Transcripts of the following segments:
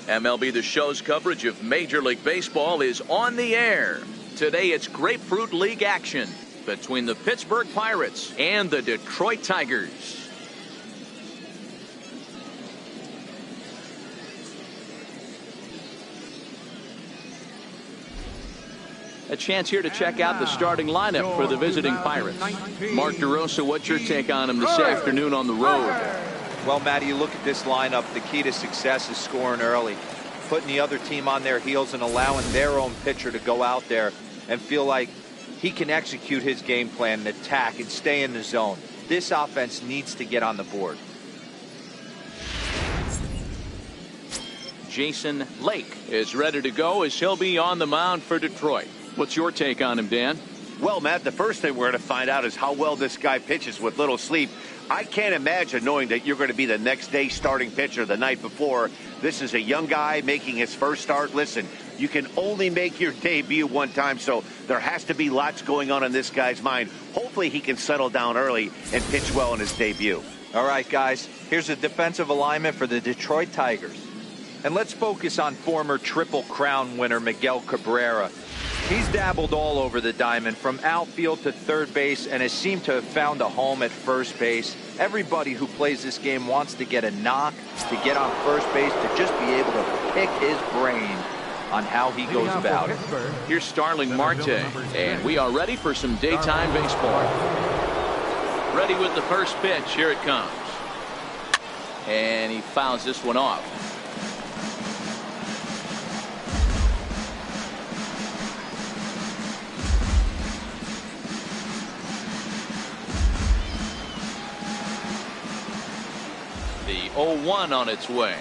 MLB The Show's coverage of Major League Baseball is on the air. Today it's Grapefruit League action between the Pittsburgh Pirates and the Detroit Tigers. A chance here to check out the starting lineup for the visiting Pirates. Mark DeRosa, what's your take on him this afternoon on the road? Well, Matty, you look at this lineup, the key to success is scoring early, putting the other team on their heels and allowing their own pitcher to go out there and feel like he can execute his game plan and attack and stay in the zone. This offense needs to get on the board. Jason Lake is ready to go as he'll be on the mound for Detroit. What's your take on him, Dan? Well, Matt, the first thing we're going to find out is how well this guy pitches with little sleep. I can't imagine knowing that you're going to be the next day starting pitcher the night before. This is a young guy making his first start. Listen, you can only make your debut one time, so there has to be lots going on in this guy's mind. Hopefully he can settle down early and pitch well in his debut. All right, guys, here's a defensive alignment for the Detroit Tigers. And let's focus on former Triple Crown winner Miguel Cabrera. He's dabbled all over the diamond, from outfield to third base, and has seemed to have found a home at first base. Everybody who plays this game wants to get a knock, to get on first base, to just be able to pick his brain on how he goes about it. Here's Starling Marte, and we are ready for some daytime baseball. Ready with the first pitch. Here it comes. And he fouls this one off. The 0-1 on its way.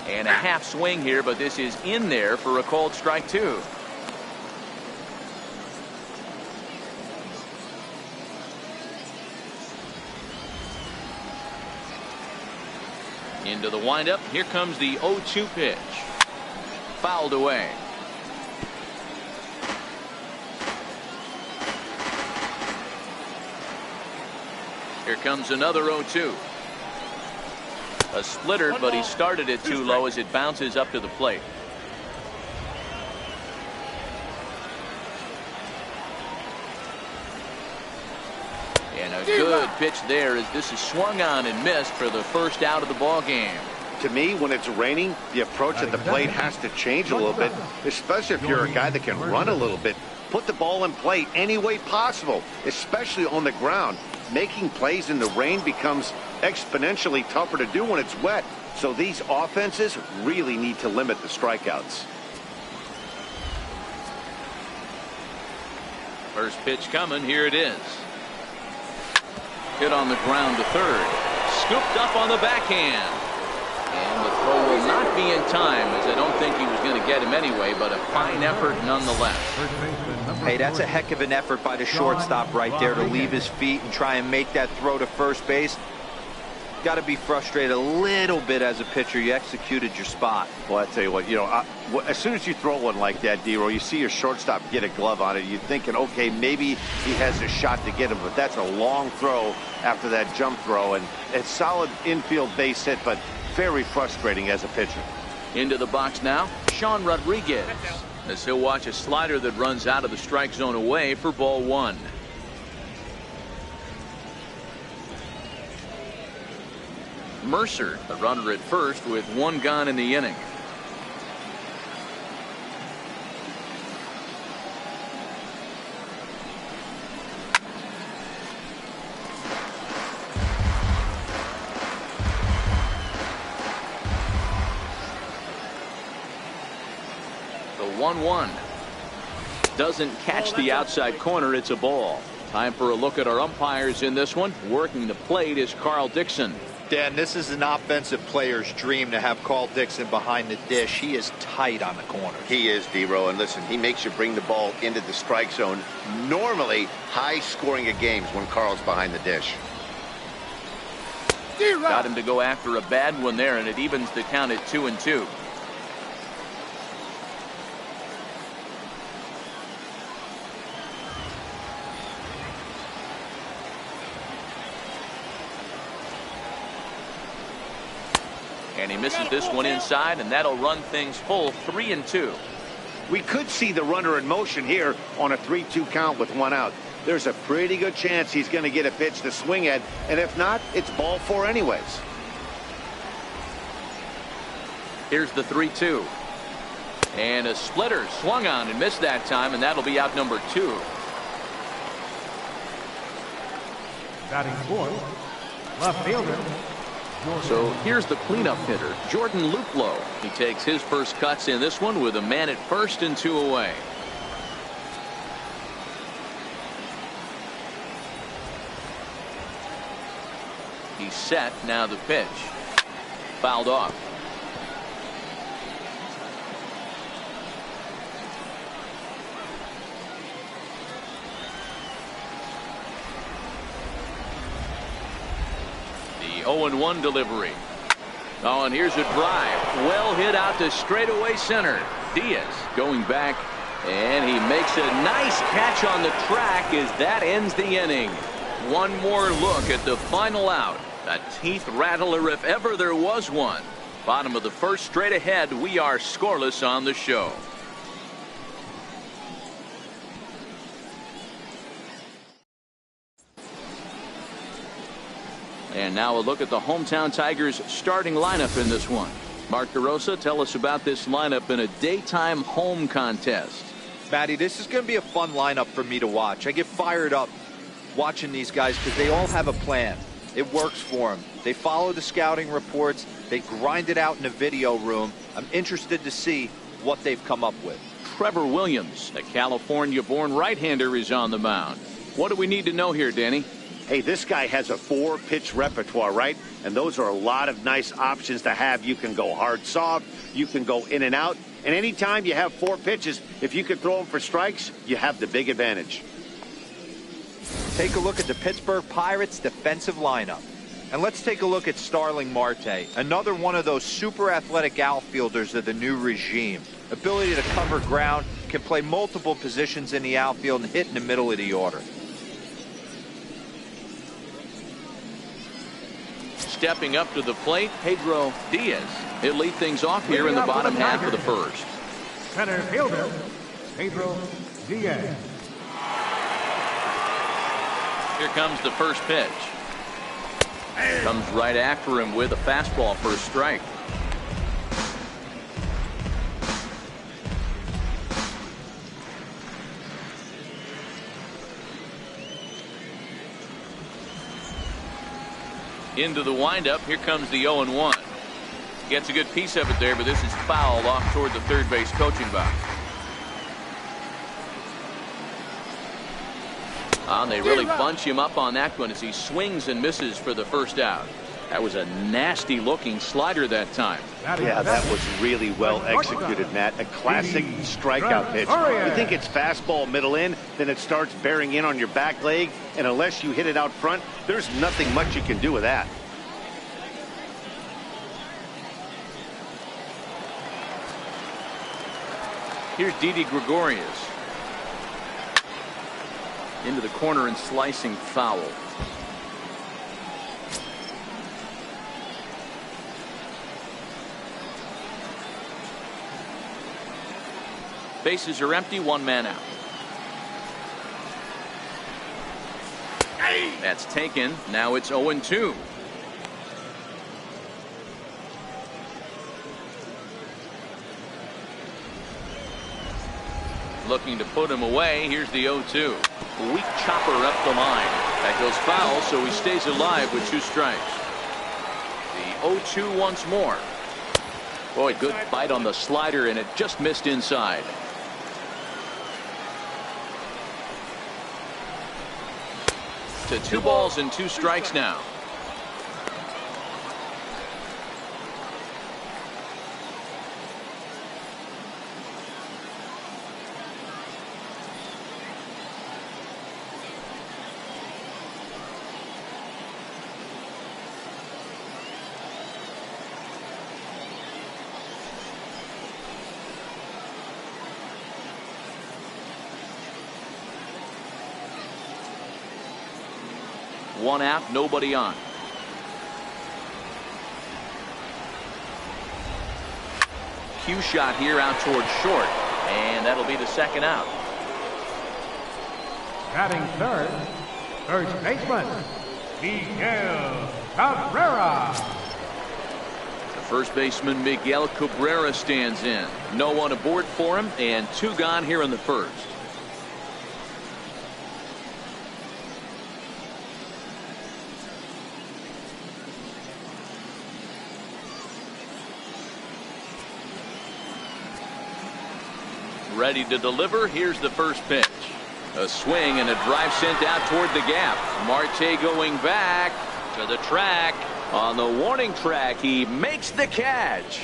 And a half swing here, but this is in there for a called strike two. Into the windup. Here comes the 0-2 pitch. Fouled away. Here comes another 0-2. A splitter, but he started it too low as it bounces up to the plate. And a good pitch there as this is swung on and missed for the first out of the ball game. To me, when it's raining, the approach at the plate has to change a little bit, especially if you're a guy that can run a little bit. Put the ball in play any way possible, especially on the ground. Making plays in the rain becomes exponentially tougher to do when it's wet. So these offenses really need to limit the strikeouts. First pitch coming. Here it is. Hit on the ground to third. Scooped up on the backhand. And the throw will not be in time, as I don't think he was going to get him anyway, but a fine effort nonetheless. Hey, that's a heck of an effort by the shortstop right there to leave his feet and try and make that throw to first base. Got to be frustrated a little bit as a pitcher. You executed your spot. Well, I tell you what, as soon as you throw one like that, D-Roll, you see your shortstop get a glove on it. You're thinking, okay, maybe he has a shot to get him, but that's a long throw after that jump throw, and it's solid infield base hit, but very frustrating as a pitcher. Into the box now, Sean Rodriguez, as he'll watch a slider that runs out of the strike zone away for ball one. Mercer, the runner at first with one gone in the inning. The 1-1 doesn't catch the outside corner. It's a ball. Time for a look at our umpires in this one. Working the plate is Carl Dixon. Dan, this is an offensive player's dream to have Carl Dixon behind the dish. He is tight on the corner. He is, D-Row, and listen, he makes you bring the ball into the strike zone. Normally, high scoring of games when Carl's behind the dish. Got him to go after a bad one there, and it evens the count at 2-2. And he misses this one inside, and that'll run things full 3-2. We could see the runner in motion here on a 3-2 count with one out. There's a pretty good chance he's going to get a pitch to swing at, and if not, it's ball 4 anyways. Here's the 3-2. And a splitter swung on and missed that time, and that'll be out number 2. Batting fourth, left fielder. So here's the cleanup hitter, Jordan Luplow. He takes his first cuts in this one with a man at first and 2 away. He's set. Now the pitch. Fouled off. The 0-1 delivery. Oh, and here's a drive. Well hit out to straightaway center. Diaz going back, and he makes a nice catch on the track as that ends the inning. One more look at the final out. A teeth rattler if ever there was one. Bottom of the first, straight ahead. We are scoreless on the show. And now a look at the hometown Tigers starting lineup in this one. Mark DeRosa, tell us about this lineup in a daytime home contest. Matty, this is going to be a fun lineup for me to watch. I get fired up watching these guys because they all have a plan. It works for them. They follow the scouting reports. They grind it out in the video room. I'm interested to see what they've come up with. Trevor Williams, a California-born right-hander, is on the mound. What do we need to know here, Danny? Hey, this guy has a 4-pitch repertoire, right? And those are a lot of nice options to have. You can go hard, soft. You can go in and out. And anytime you have 4 pitches, if you can throw them for strikes, you have the big advantage. Take a look at the Pittsburgh Pirates defensive lineup. And let's take a look at Starling Marte, another one of those super athletic outfielders of the new regime. Ability to cover ground, can play multiple positions in the outfield and hit in the middle of the order. Stepping up to the plate, Pedro Diaz. He'll lead things off here in the bottom half of the first. Center fielder, Pedro Diaz. Here comes the first pitch. Comes right after him with a fastball for a strike. Into the windup. Here comes the 0-1. Gets a good piece of it there, but this is fouled off toward the third base coaching box. And they really bunch him up on that one as he swings and misses for the first out. That was a nasty looking slider that time. Yeah, that was really well executed, Matt. A classic strikeout pitch. You think it's fastball middle in, then it starts bearing in on your back leg, and unless you hit it out front, there's nothing much you can do with that. Here's Didi Gregorius. Into the corner and slicing foul. Bases are empty, 1 man out. That's taken. Now it's 0-2. Looking to put him away. Here's the 0-2. Weak chopper up the line. That goes foul, so he stays alive with 2 strikes. The 0-2 once more. Boy, good bite on the slider, and it just missed inside. To 2 balls and 2 strikes now. One out, nobody on. cue shot here out towards short. And that'll be the second out. Batting third, first baseman, Miguel Cabrera. The first baseman, Miguel Cabrera, stands in. No one aboard for him, and 2 gone here in the first. Ready to deliver. Here's the first pitch. A swing and a drive sent out toward the gap. Marte going back to the track. On the warning track, he makes the catch.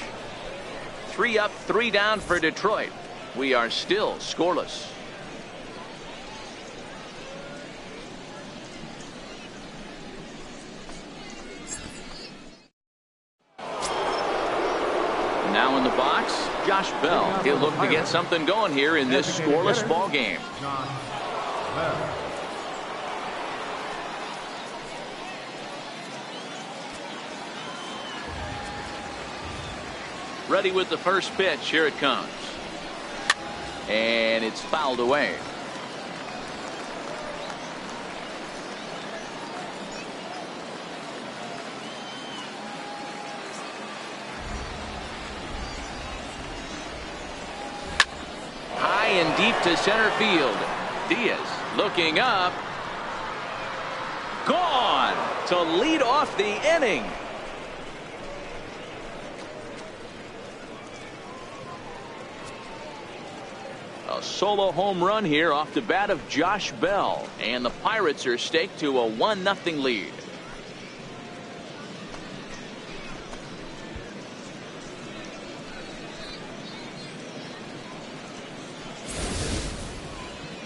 3 up, 3 down for Detroit. We are still scoreless. Now in the box, Josh Bell. He'll look to get something going here in this scoreless ball game. Ready with the first pitch. Here it comes. And it's fouled away. High and deep to center field. Diaz looking up. Gone to lead off the inning. A solo home run here off the bat of Josh Bell, and the Pirates are staked to a 1-0 lead.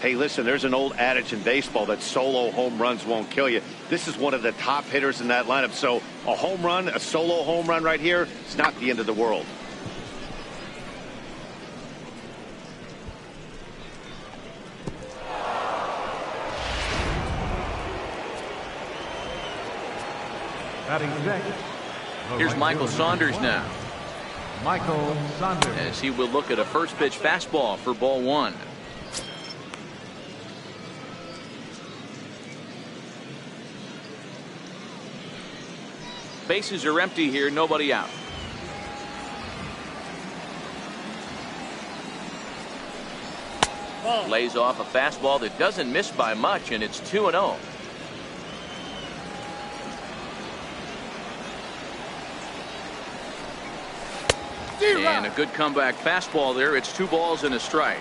Hey, listen, there's an old adage in baseball that solo home runs won't kill you. This is one of the top hitters in that lineup. So a home run, a solo home run right here, it's not the end of the world. Here's Michael Saunders now. Michael Saunders. As he will look at a first pitch fastball for ball 1. Bases are empty here, nobody out. Lays off a fastball that doesn't miss by much, and it's 2-0. And a good comeback fastball there. It's 2 balls and a strike.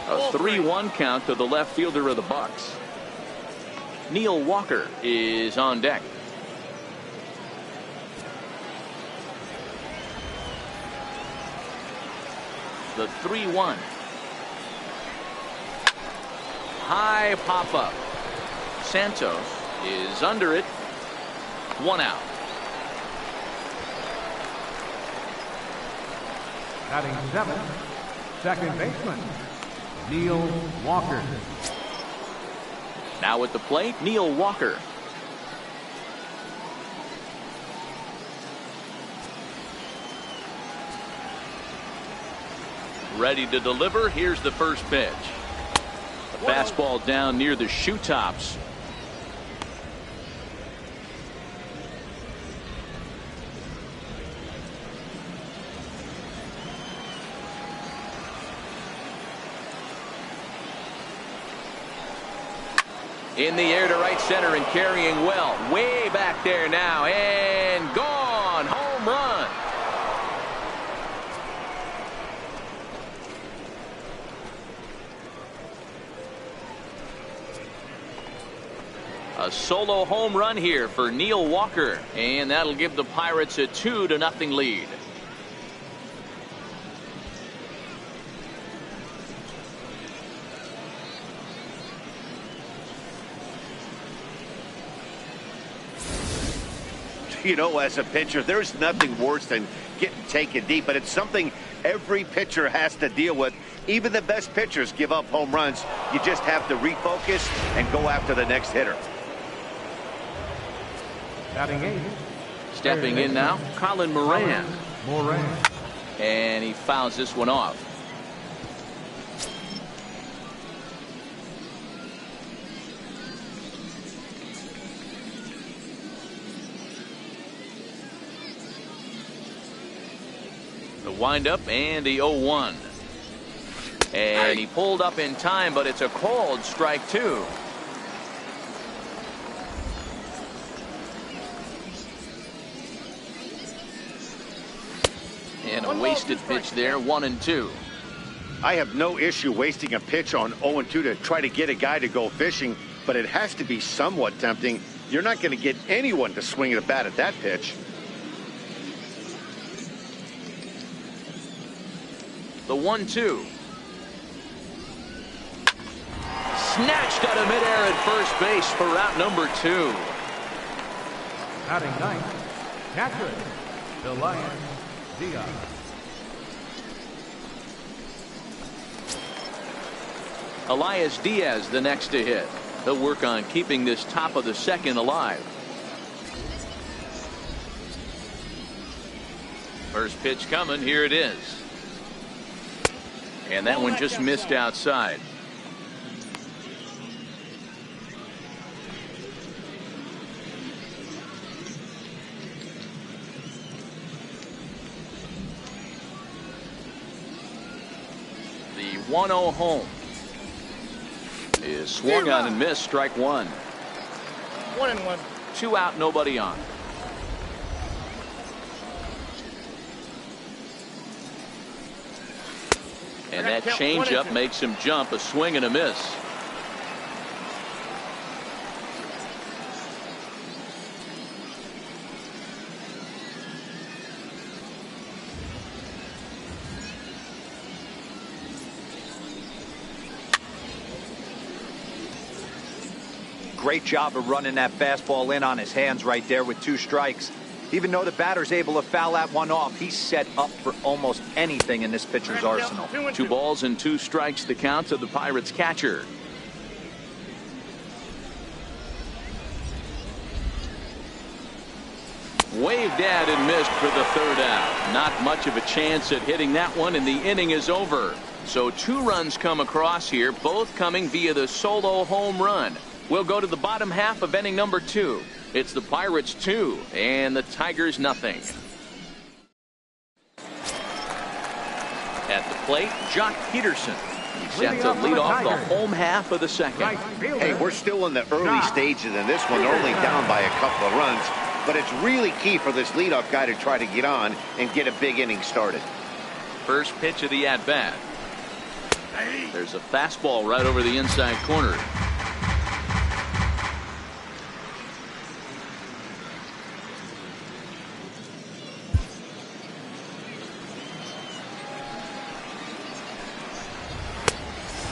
A 3-1 count to the left fielder of the Bucks. Neil Walker is on deck. The 3-1. High pop up. Santos is under it. 1 out. Batting 7th, second baseman, Neil Walker. Now at the plate, Neil Walker. Ready to deliver. Here's the first pitch. A fastball down near the shoe tops. In the air to right center and carrying well. Way back there now and gone. Home run. A solo home run here for Neil Walker, and that'll give the Pirates a 2-0 lead. You know, as a pitcher, there's nothing worse than getting taken deep, but it's something every pitcher has to deal with. Even the best pitchers give up home runs. You just have to refocus and go after the next hitter. Batting 8. Stepping in now, Colin Moran. Moran. And he fouls this one off. The windup and the 0-1. And he pulled up in time, but it's a called strike 2. And a wasted pitch there, 1-2. I have no issue wasting a pitch on 0-2 to try to get a guy to go fishing, but it has to be somewhat tempting. You're not going to get anyone to swing a bat at that pitch. The 1-2. Snatched out of midair at first base for out number 2. Batting 9. Catcher. Elias Diaz. Elias Diaz the next to hit. He'll work on keeping this top of the second alive. First pitch coming. Here it is. And that one just missed outside. The 1-0 home is swung on and missed. Strike 1. 1-1. 2 out, nobody on. And that changeup makes him jump. A swing and a miss. Great job of running that fastball in on his hands right there with 2 strikes. Even though the batter's able to foul that one off, he's set up for almost anything in this pitcher's arsenal. 2 balls and 2 strikes the count of the Pirates catcher. Waved at and missed for the 3rd out. Not much of a chance at hitting that one, and the inning is over. So 2 runs come across here, both coming via the solo home run. We'll go to the bottom half of inning number 2. It's the Pirates 2 and the Tigers nothing. At the plate, Jock Peterson. He's set to lead off the home half of the second. Hey, we're still in the early stages in this one, only down by a couple of runs. But it's really key for this leadoff guy to try to get on and get a big inning started. First pitch of the at-bat. There's a fastball right over the inside corner.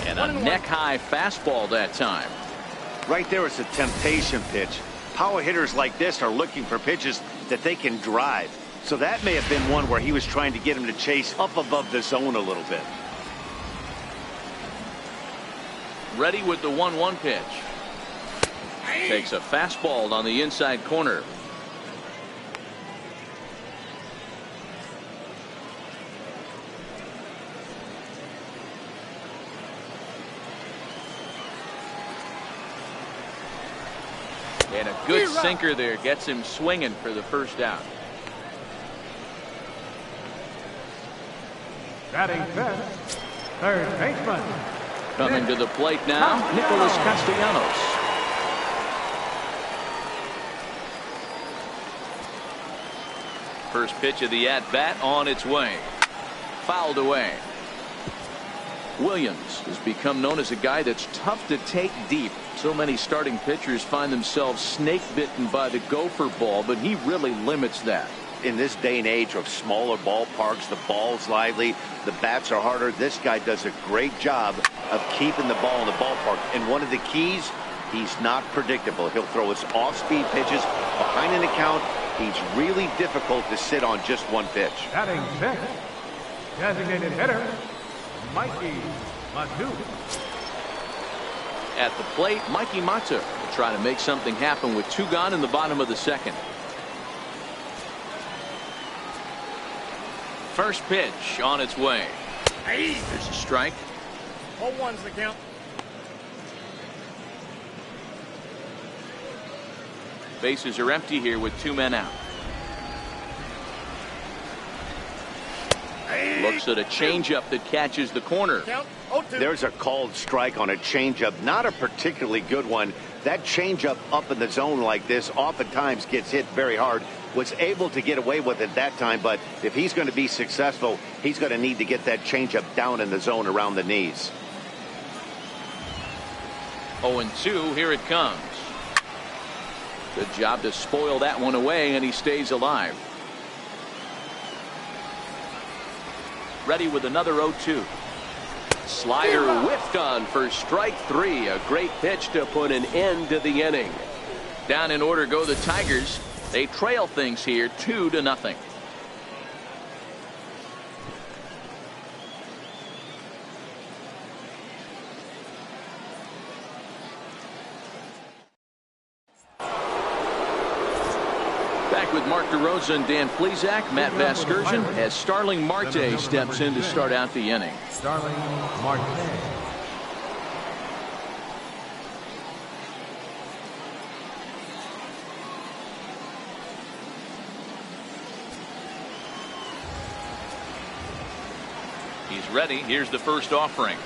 And a neck-high fastball that time. Right there, it's a temptation pitch. Power hitters like this are looking for pitches that they can drive. So that may have been one where he was trying to get him to chase up above the zone a little bit. Ready with the 1-1 pitch. Takes a fastball on the inside corner. And a good sinker there gets him swinging for the 1st out. Batting 5th. 3rd baseman. Coming to the plate now, Nicholas Castellanos. First pitch of the at-bat on its way. Fouled away. Williams has become known as a guy that's tough to take deep. So many starting pitchers find themselves snake bitten by the gopher ball, but he really limits that. In this day and age of smaller ballparks, the ball's lively, the bats are harder. This guy does a great job of keeping the ball in the ballpark. And one of the keys, he's not predictable. He'll throw his off-speed pitches behind an account. He's really difficult to sit on just one pitch. Batting 6th. Designated hitter, Mikey Matu. At the plate, Mikey Matu will try to make something happen with 2 gone in the bottom of the 2nd. First pitch on its way. There's a strike. 0-1's the count. Bases are empty here with 2 men out. Looks at a changeup that catches the corner. Count 0-2. There's a called strike on a changeup, not a particularly good one. That changeup up in the zone like this oftentimes gets hit very hard. Was able to get away with it that time, but if he's going to be successful, he's going to need to get that changeup down in the zone around the knees. 0-2, here it comes. Good job to spoil that one away, and he stays alive. Ready with another 0-2. Slider whiffed on for strike 3. A great pitch to put an end to the inning. Down in order go the Tigers. They trail things here 2-0. Back with Mark DeRosa and Dan Plesac. Matt Vasgersian as Starling Marte steps in to start out the inning. Starling Marte. He's ready. Here's the first offering.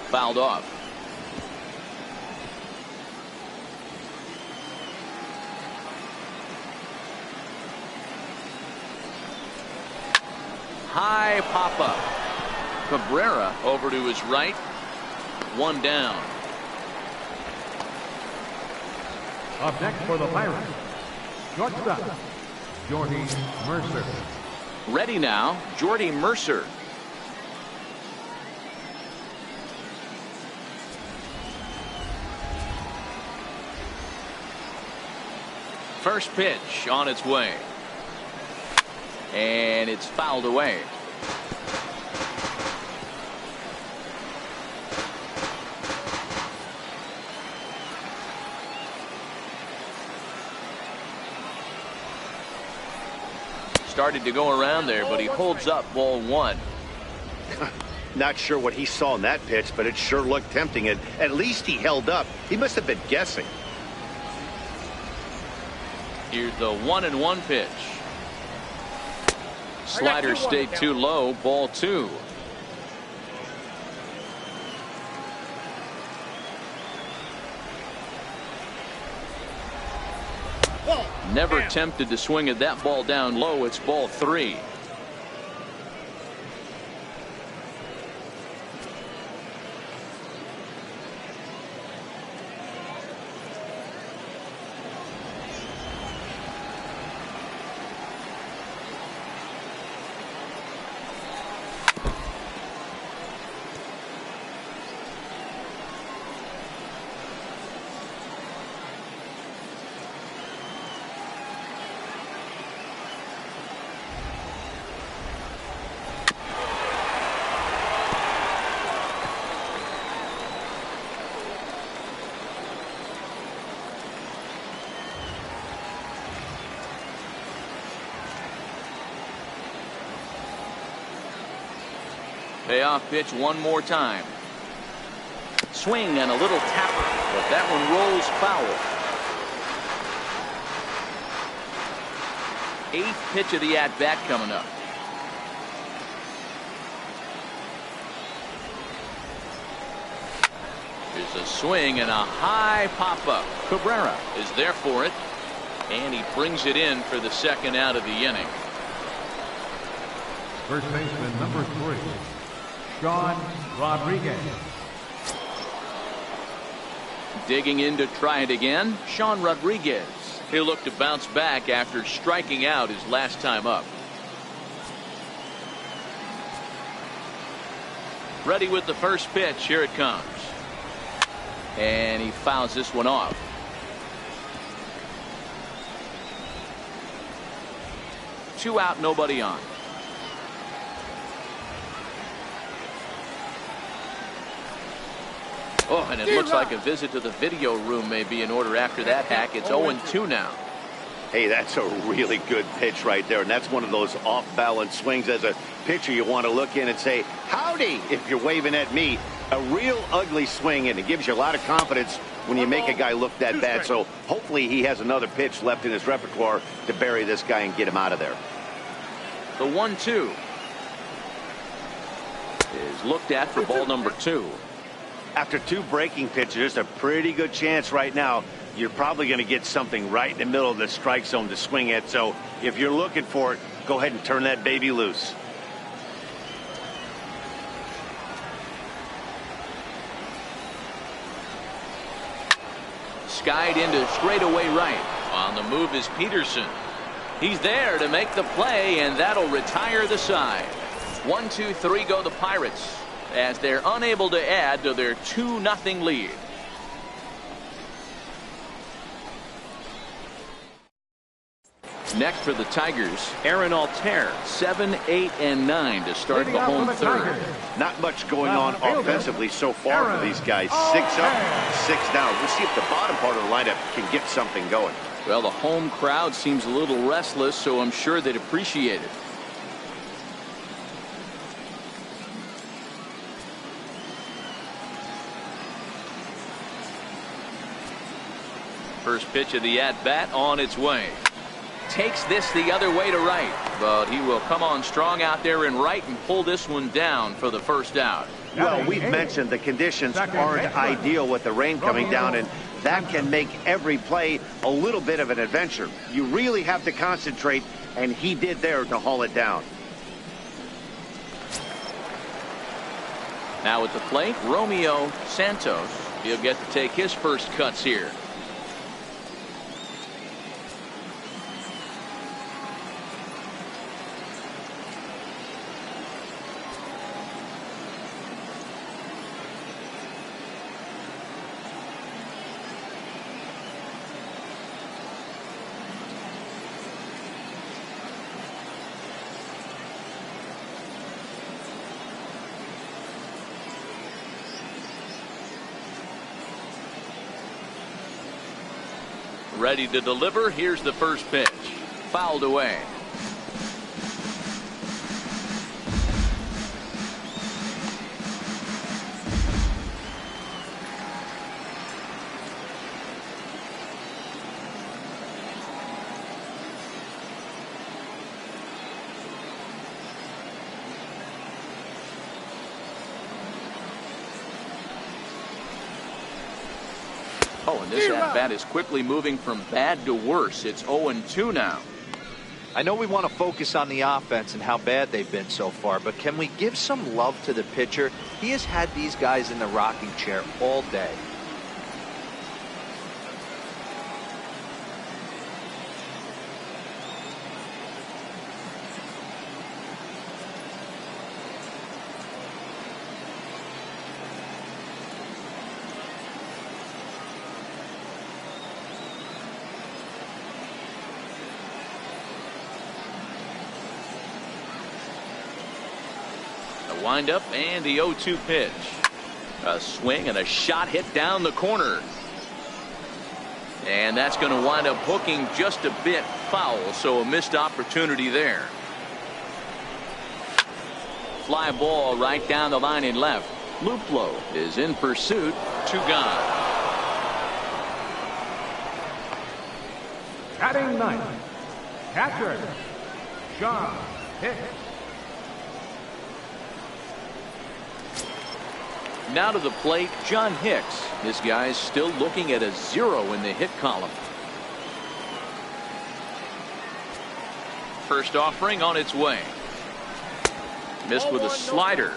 Fouled off. High pop up. Cabrera over to his right. 1 down. Up next for the Pirates, shortstop, Jordy Mercer. Ready now, Jordy Mercer. First pitch on its way. And it's fouled away. Started to go around there, but he holds up ball 1. Not sure what he saw in that pitch, but it sure looked tempting. And at least he held up. He must have been guessing. Here's the 1-1 pitch. Slider stayed too low, ball 2. Never tempted to swing at that ball down low. It's ball 3. Payoff pitch one more time. Swing and a little tapper, but that one rolls foul. 8th pitch of the at-bat coming up. There's a swing and a high pop-up. Cabrera is there for it, and he brings it in for the 2nd out of the inning. First baseman number 3, Sean Rodriguez. Digging in to try it again, Sean Rodriguez. He'll look to bounce back after striking out his last time up. Ready with the first pitch. Here it comes. And he fouls this one off. Two out, nobody on. Oh, and it looks like a visit to the video room may be in order after that hack. It's 0-2 now. Hey, that's a really good pitch right there, and that's one of those off-balance swings. As a pitcher, you want to look in and say, howdy, if you're waving at me. A real ugly swing, and it gives you a lot of confidence when you make a guy look that bad. So hopefully he has another pitch left in his repertoire to bury this guy and get him out of there. The 1-2 is looked at for ball number 2. After 2 breaking pitches, there's a pretty good chance right now you're probably going to get something right in the middle of the strike zone to swing at. So if you're looking for it, go ahead and turn that baby loose. Skied into straightaway right. On the move is Peterson. He's there to make the play, and that'll retire the side. 1-2-3 go the Pirates as they're unable to add to their 2-0 lead. Next for the Tigers, Aaron Altair, 7, 8, and 9 to start the home third. Not much going on offensively so far for these guys. 6 up, 6 down. We'll see if the bottom part of the lineup can get something going. Well, the home crowd seems a little restless, so I'm sure they'd appreciate it. First pitch of the at-bat on its way. Takes this the other way to right, but he will come on strong out there in right and pull this one down for the first out. Well, we've mentioned the conditions aren't ideal with the rain coming down, and that can make every play a little bit of an adventure. You really have to concentrate, and he did there to haul it down. Now at the plate, Romeo Santos. He'll get to take his first cuts here. Ready to deliver. Here's the first pitch. Fouled away. Oh, and this at-bat is quickly moving from bad to worse. It's 0-2 now. I know we want to focus on the offense and how bad they've been so far, but can we give some love to the pitcher? He has had these guys in the rocking chair all day. Wind-up and the 0-2 pitch. A swing and a shot hit down the corner. And that's going to wind up hooking just a bit foul, so a missed opportunity there. Fly ball right down the line in left. Luplow is in pursuit. 2 gone. Batting ninth, catcher, John Hicks. Now to the plate, John Hicks. This guy's still looking at a 0 in the hit column. First offering on its way. Missed with a slider.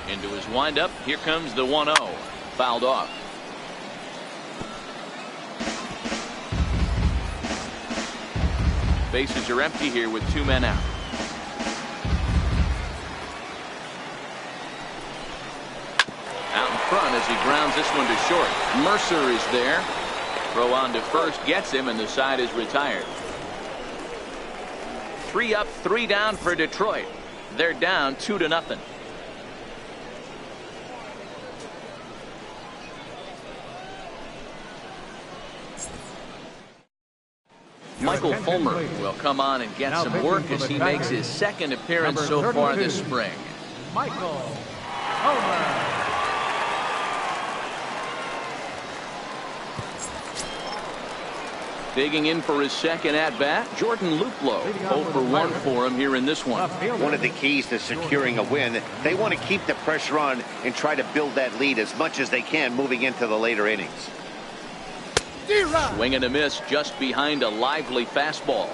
Into his windup. Here comes the 1-0. Fouled off. Bases are empty here with 2 men out. Out in front as he grounds this one to short. Mercer is there. Throw on to first gets him, and the side is retired. 3 up, 3 down for Detroit. They're down 2-0. Michael Fulmer will come on and get some work as he makes his second appearance so far this spring. Michael Fulmer. Digging in for his second at-bat, Jordan Luplow. 0 for 1 for him here in this one. One of the keys to securing a win, they want to keep the pressure on and try to build that lead as much as they can moving into the later innings. Swing and a miss just behind a lively fastball.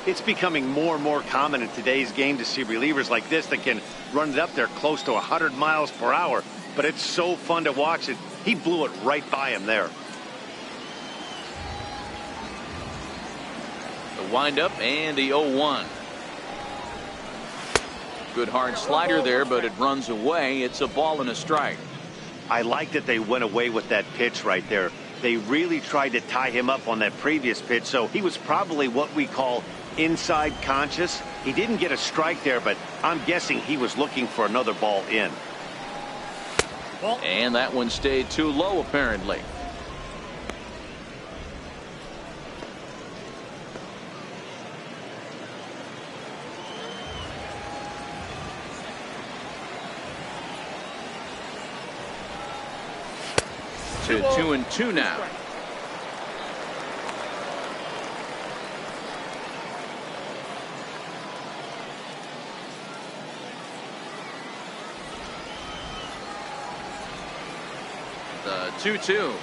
It's becoming more and more common in today's game to see relievers like this that can run it up there close to 100 miles per hour. But it's so fun to watch it. He blew it right by him there. The windup and the 0-1. Good hard slider there, but it runs away. It's a ball and a strike. I like that they went away with that pitch right there. They really tried to tie him up on that previous pitch, so he was probably what we call inside conscious. He didn't get a strike there, but I'm guessing he was looking for another ball in. And that one stayed too low, apparently. To 2-2 now. The 2-2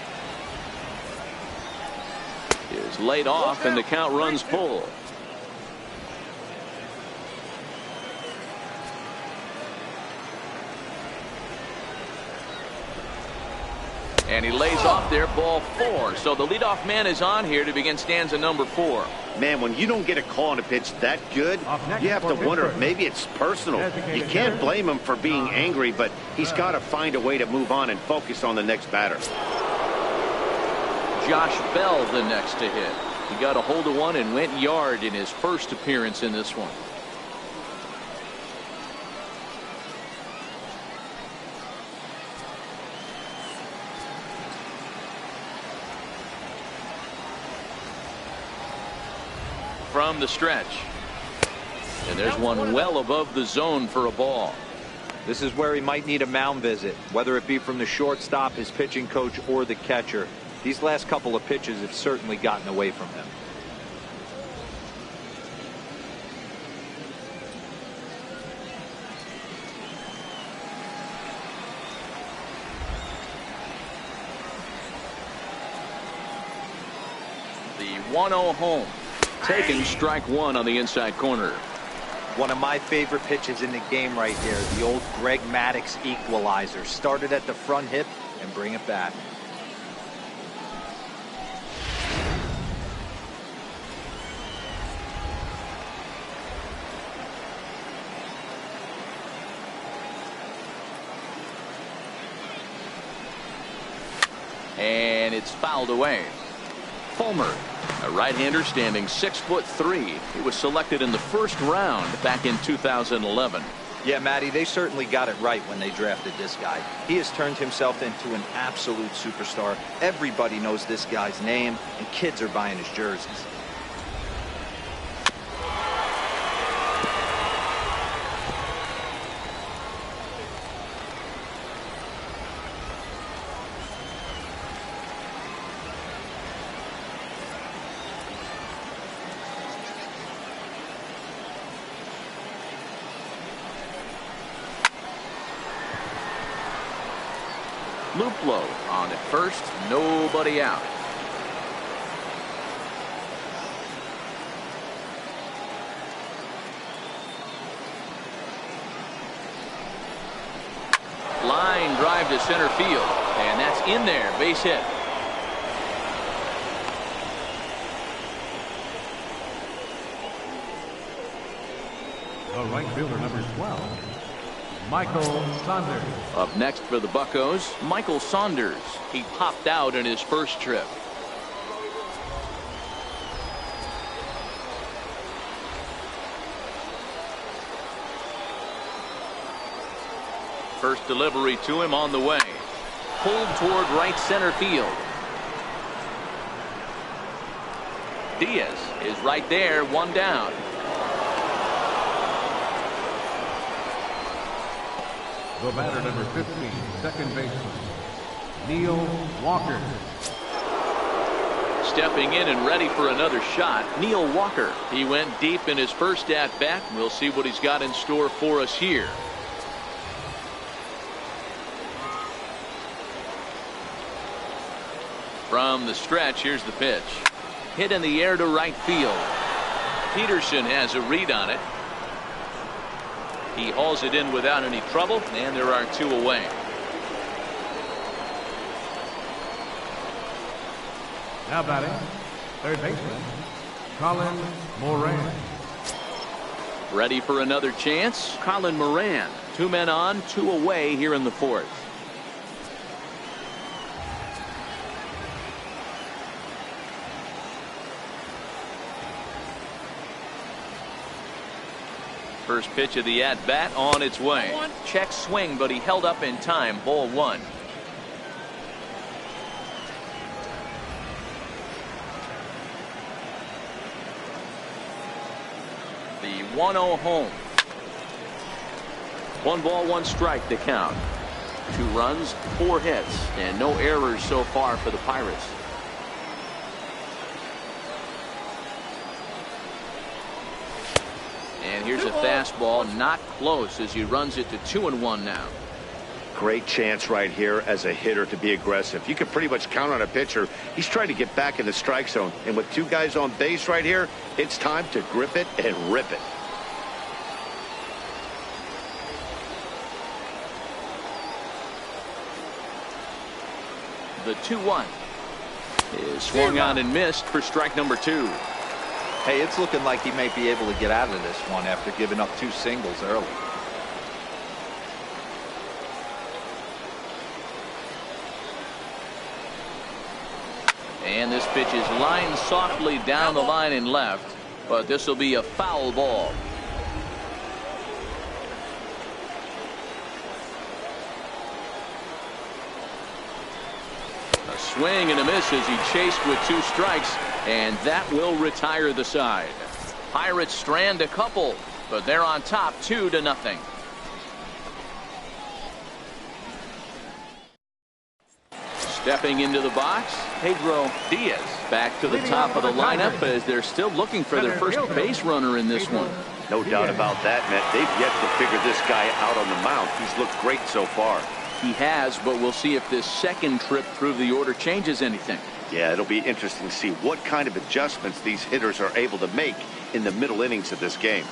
is laid off, and the count runs full. And he lays off there, ball 4. So the leadoff man is on here to begin stanza number 4. Man, when you don't get a call on a pitch that good, you have to wonder if maybe it's personal. You can't blame him for being angry, but he's got to find a way to move on and focus on the next batter. Josh Bell the next to hit. He got a hold of one and went yard in his first appearance in this one. From the stretch. And there's one well above the zone for a ball. This is where he might need a mound visit, whether it be from the shortstop, his pitching coach, or the catcher. These last couple of pitches have certainly gotten away from him. The 1-0 home. Taken strike 1 on the inside corner. One of my favorite pitches in the game right here, the old Greg Maddux equalizer. Started at the front hip and bring it back. And it's fouled away. Fulmer, a right-hander standing 6'3". He was selected in the first round back in 2011. Yeah, Matty, they certainly got it right when they drafted this guy. He has turned himself into an absolute superstar. Everybody knows this guy's name, and kids are buying his jerseys. Luplow on at first, nobody out. Line drive to center field, and that's in there, base hit. the right fielder, number 12, Michael Saunders. Up next for the Buccos, Michael Saunders. He popped out in his first trip. First delivery to him on the way. Pulled toward right center field. Diaz is right there, one down. The batter, number 15, second baseman, Neil Walker. Stepping in and ready for another shot, Neil Walker. He went deep in his first at-bat. We'll see what he's got in store for us here. From the stretch, here's the pitch. Hit in the air to right field. Peterson has a read on it. He hauls it in without any trouble, and there are two away. Now batting, third baseman, Colin Moran. Ready for another chance, Colin Moran. Two men on, two away here in the fourth. First pitch of the at-bat on its way. Check swing, but he held up in time. Ball one. The 1-0 home. 1 ball, 1 strike to count. 2 runs, 4 hits, and no errors so far for the Pirates. And here's a fastball, not close, as he runs it to 2-1 now. Great chance right here as a hitter to be aggressive. You can pretty much count on a pitcher. He's trying to get back in the strike zone. And with 2 guys on base right here, it's time to grip it and rip it. The 2-1 is swung on and missed for strike number 2. Hey, it's looking like he may be able to get out of this one after giving up 2 singles early. And this pitch is lined softly down the line and left, but this will be a foul ball. A swing and a miss as he chased with 2 strikes, and that will retire the side. Pirates strand a couple, but they're on top 2-0. Stepping into the box, Pedro Diaz. Back to the top of the lineup as they're still looking for their first base runner in this one. No doubt about that, Matt. They've yet to figure this guy out on the mound. He's looked great so far. He has, but we'll see if this second trip through the order changes anything. Yeah, it'll be interesting to see what kind of adjustments these hitters are able to make in the middle innings of this game.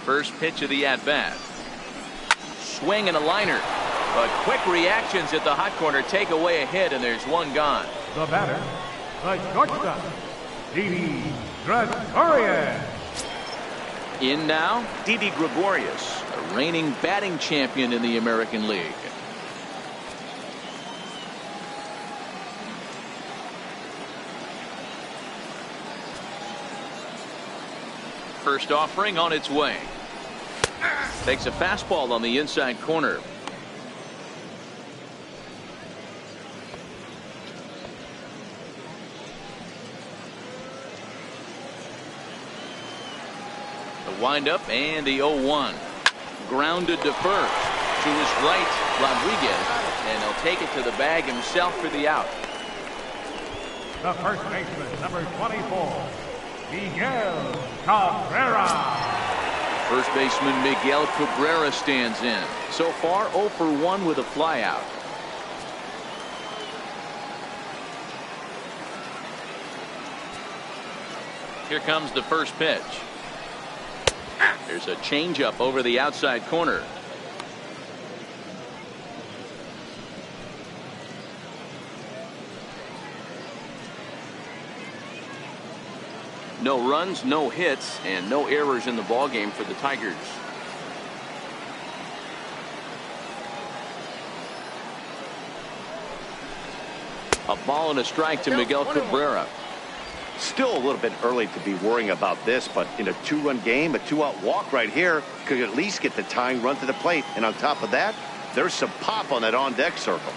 First pitch of the at-bat. Swing and a liner. But quick reactions at the hot corner take away a hit, and there's one gone. The batter, the shortstop, Didi Gregorius. In now, Didi Gregorius. the reigning batting champion in the American League. First offering on its way. Takes a fastball on the inside corner. The windup and the 0-1. Grounded to first. To his right, Rodriguez, and he'll take it to the bag himself for the out. The first baseman, number 24, Miguel Cabrera. First baseman Miguel Cabrera stands in. So far 0 for 1 with a flyout. Here comes the first pitch. There's a changeup over the outside corner. No runs, no hits, and no errors in the ballgame for the Tigers. A ball and a strike to Miguel Cabrera. Still a little bit early to be worrying about this, but in a 2-run game, a 2-out walk right here could at least get the tying run to the plate. And on top of that, there's some pop on that on-deck circle.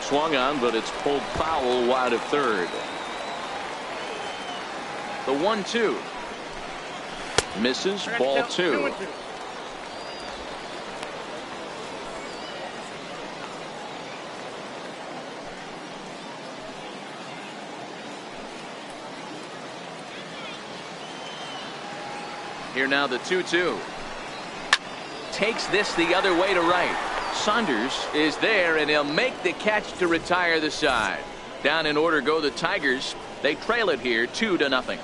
Swung on, but it's pulled foul wide of third. The 1-2. Misses, ball 2. Here now the 2-2. Takes this the other way to right. Saunders is there, and he'll make the catch to retire the side. Down in order go the Tigers. They trail it here 2-0.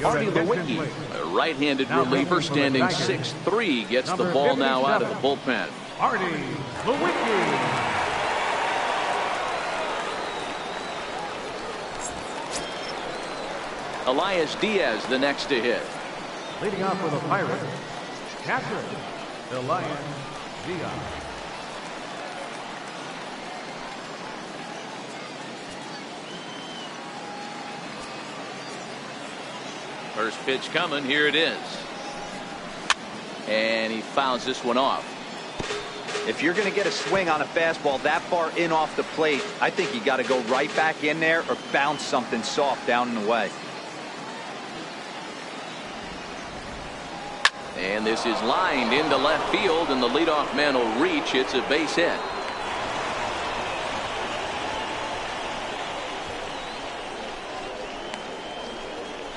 Artie Lewicki, a right-handed reliever standing 6'3", gets the ball now out of the bullpen. Artie Lewicki. Elias Diaz the next to hit. Leading off for the Pirates, catcher, Elias Diaz. First pitch coming. Here it is. And he fouls this one off. If you're going to get a swing on a fastball that far in off the plate, I think you got to go right back in there or bounce something soft down and away. And this is lined into left field, and the leadoff man will reach. It's a base hit.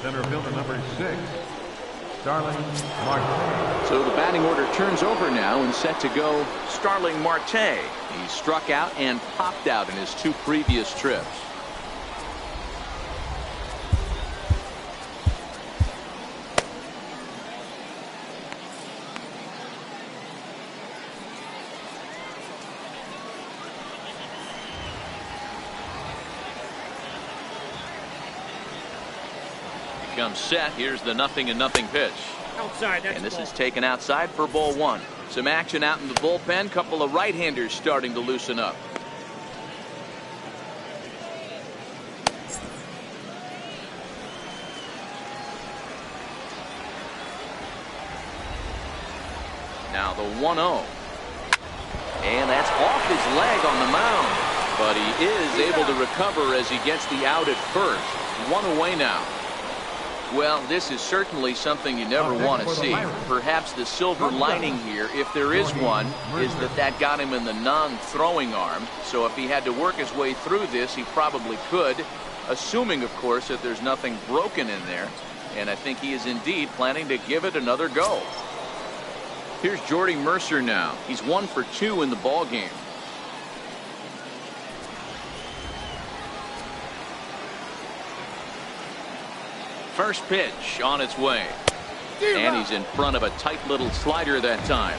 Center fielder number 6, Starling Marte. So the batting order turns over now, and set to go Starling Marte. He struck out and popped out in his 2 previous trips. Comes set. Here's the 0-0 pitch. Outside, that's and this ball. is taken outside for ball 1. Some action out in the bullpen. Couple of right-handers starting to loosen up. Now the 1-0. And that's off his leg on the mound. But he is able to recover as he gets the out at first. 1 away now. Well, this is certainly something you never want to see. Perhaps the silver lining here, if there is one, is that got him in the non-throwing arm. So if he had to work his way through this, he probably could, assuming, of course, that there's nothing broken in there. And I think he is indeed planning to give it another go. Here's Jordy Mercer now. He's 1 for 2 in the ball game. First pitch on its way. And he's in front of a tight little slider that time.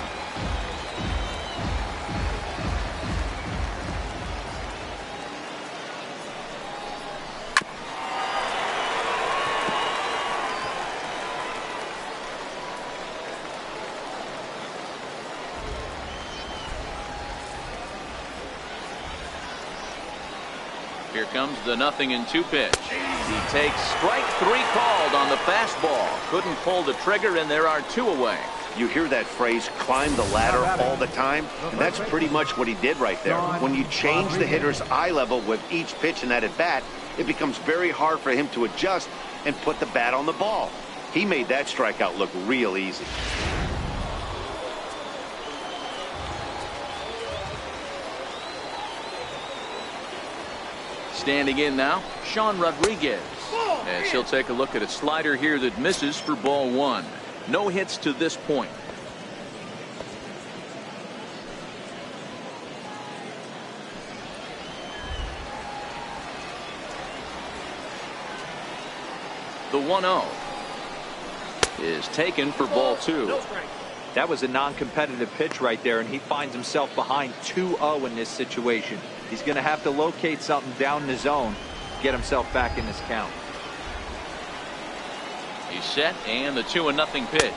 Here comes the 0-2 pitch. He takes strike 3 called on the fastball. Couldn't pull the trigger, and there are 2 away. You hear that phrase, climb the ladder, all the time, and that's pretty much what he did right there. When you change the hitter's eye level with each pitch in that at-bat, it becomes very hard for him to adjust and put the bat on the ball. He made that strikeout look real easy. Standing in now, Sean Rodriguez. As he'll take a look at a slider here that misses for ball 1. No hits to this point. The 1-0 is taken for ball 2. That was a non-competitive pitch right there, and he finds himself behind 2-0 in this situation. He's going to have to locate something down in the zone to get himself back in this count. He's set, and the 2-0 pitch.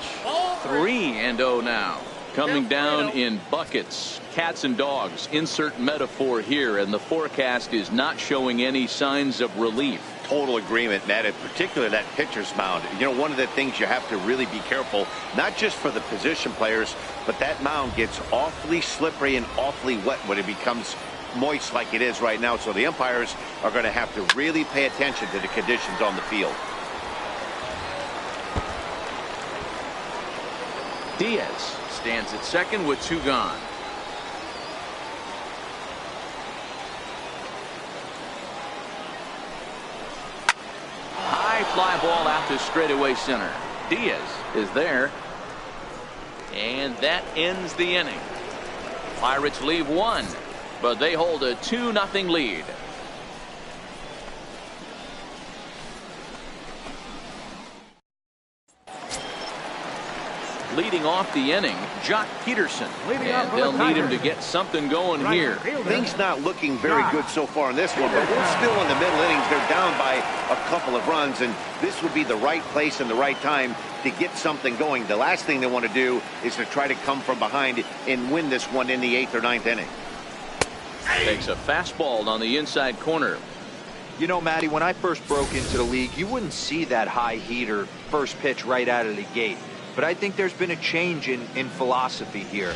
3-0 now. Coming down in buckets, cats and dogs. Insert metaphor here, and the forecast is not showing any signs of relief. Total agreement, Matt, in particular that pitcher's mound. You know, one of the things you have to really be careful, not just for the position players, but that mound gets awfully slippery and awfully wet when it becomes moist like it is right now. So the umpires are going to have to really pay attention to the conditions on the field. Diaz stands at second with 2 gone. High fly ball out to straightaway center. Diaz is there. And that ends the inning. Pirates leave 1, but they hold a 2-0 lead. Leading off the inning, Jock Peterson. And they'll need him to get something going here. Things not looking very good so far in this one, but we're still in the middle innings. They're down by a couple of runs, and this would be the right place and the right time to get something going. The last thing they want to do is to try to come from behind and win this one in the 8th or 9th inning. Takes a fastball on the inside corner. You know, Matty, when I first broke into the league, you wouldn't see that high heater first pitch right out of the gate. But I think there's been a change in philosophy here.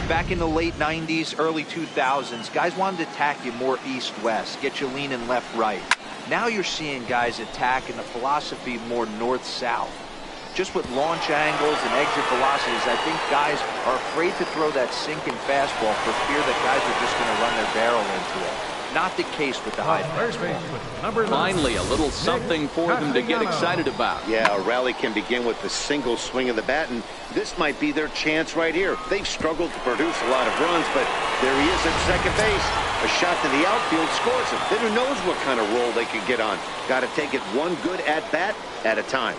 Back in the late 90s, early 2000s, guys wanted to attack you more east-west, get you leaning left-right. Now you're seeing guys attack in the philosophy more north-south. Just with launch angles and exit velocities, I think guys are afraid to throw that sinking fastball for fear that guys are just going to run their barrel into it. Not the case with the high fastball. Finally, a little something for them to get excited about. Yeah, a rally can begin with the single swing of the bat, and this might be their chance right here. They've struggled to produce a lot of runs, but there he is at second base. A shot to the outfield scores him. Then who knows what kind of roll they could get on. Got to take it one good at-bat at a time.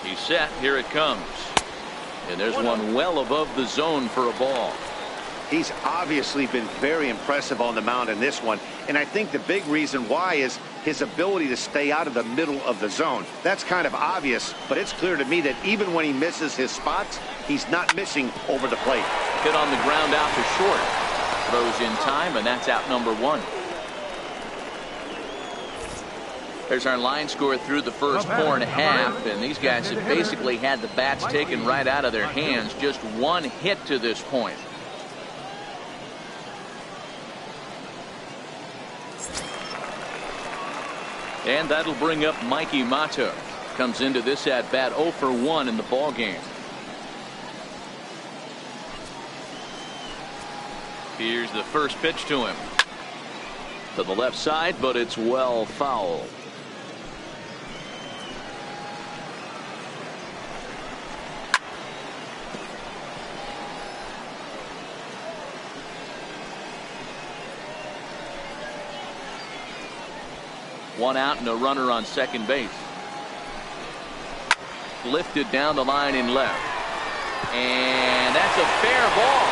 He's set. Here it comes. And there's one well above the zone for a ball. He's obviously been very impressive on the mound in this one, and I think the big reason why is his ability to stay out of the middle of the zone. That's kind of obvious, but it's clear to me that even when he misses his spots, he's not missing over the plate. Hit on the ground out to short. Throws in time, and that's out number 1. There's our line score through the first 4.5, and these guys have basically had the bats taken right out of their hands. Just 1 hit to this point. And that'll bring up Mikey Mato. Comes into this at bat 0 for 1 in the ball game. Here's the first pitch to him. To the left side, but it's well fouled. One out and a runner on second base. Lifted down the line in left. And that's a fair ball.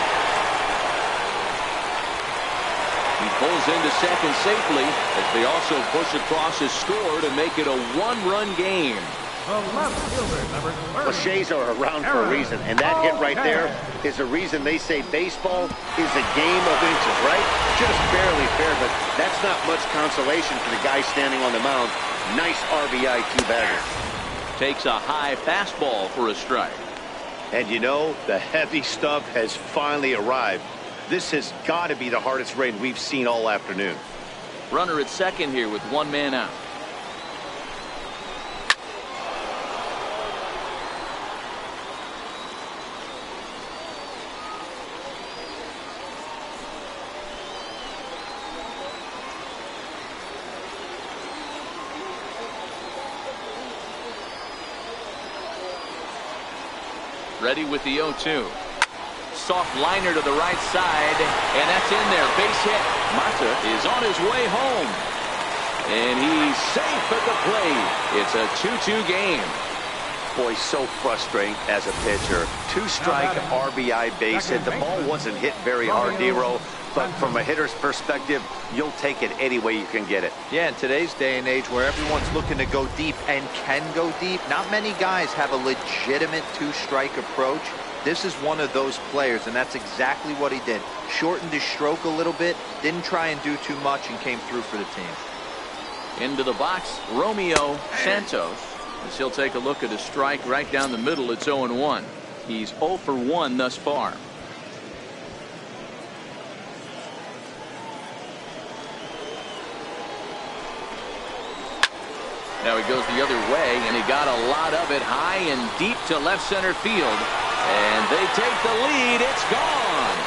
He pulls into second safely as they also push across his score to make it a 1-run game. The left fielder, number 30. Cliches are around for a reason, and that hit right there is the reason they say baseball is a game of inches, right? Just barely fair, but that's not much consolation for the guy standing on the mound. Nice RBI two-bagger. Takes a high fastball for a strike. And you know, the heavy stuff has finally arrived. This has got to be the hardest rain we've seen all afternoon. Runner at second here with one man out. Ready with the 0-2. Soft liner to the right side, and that's in there. Base hit. Mata is on his way home, and he's safe at the plate. It's a 2-2 game. Boy, so frustrating as a pitcher. Two-strike RBI base hit. The ball wasn't hit very hard, Dero, but from a hitter's perspective, you'll take it any way you can get it. Yeah, in today's day and age where everyone's looking to go deep and can go deep, not many guys have a legitimate two-strike approach. This is one of those players, and that's exactly what he did. Shortened his stroke a little bit, didn't try and do too much, and came through for the team. Into the box, Romeo Santos. As he'll take a look at a strike right down the middle. It's 0-1. He's 0 for 1 thus far. Now he goes the other way, and he got a lot of it high and deep to left center field. And they take the lead. It's gone.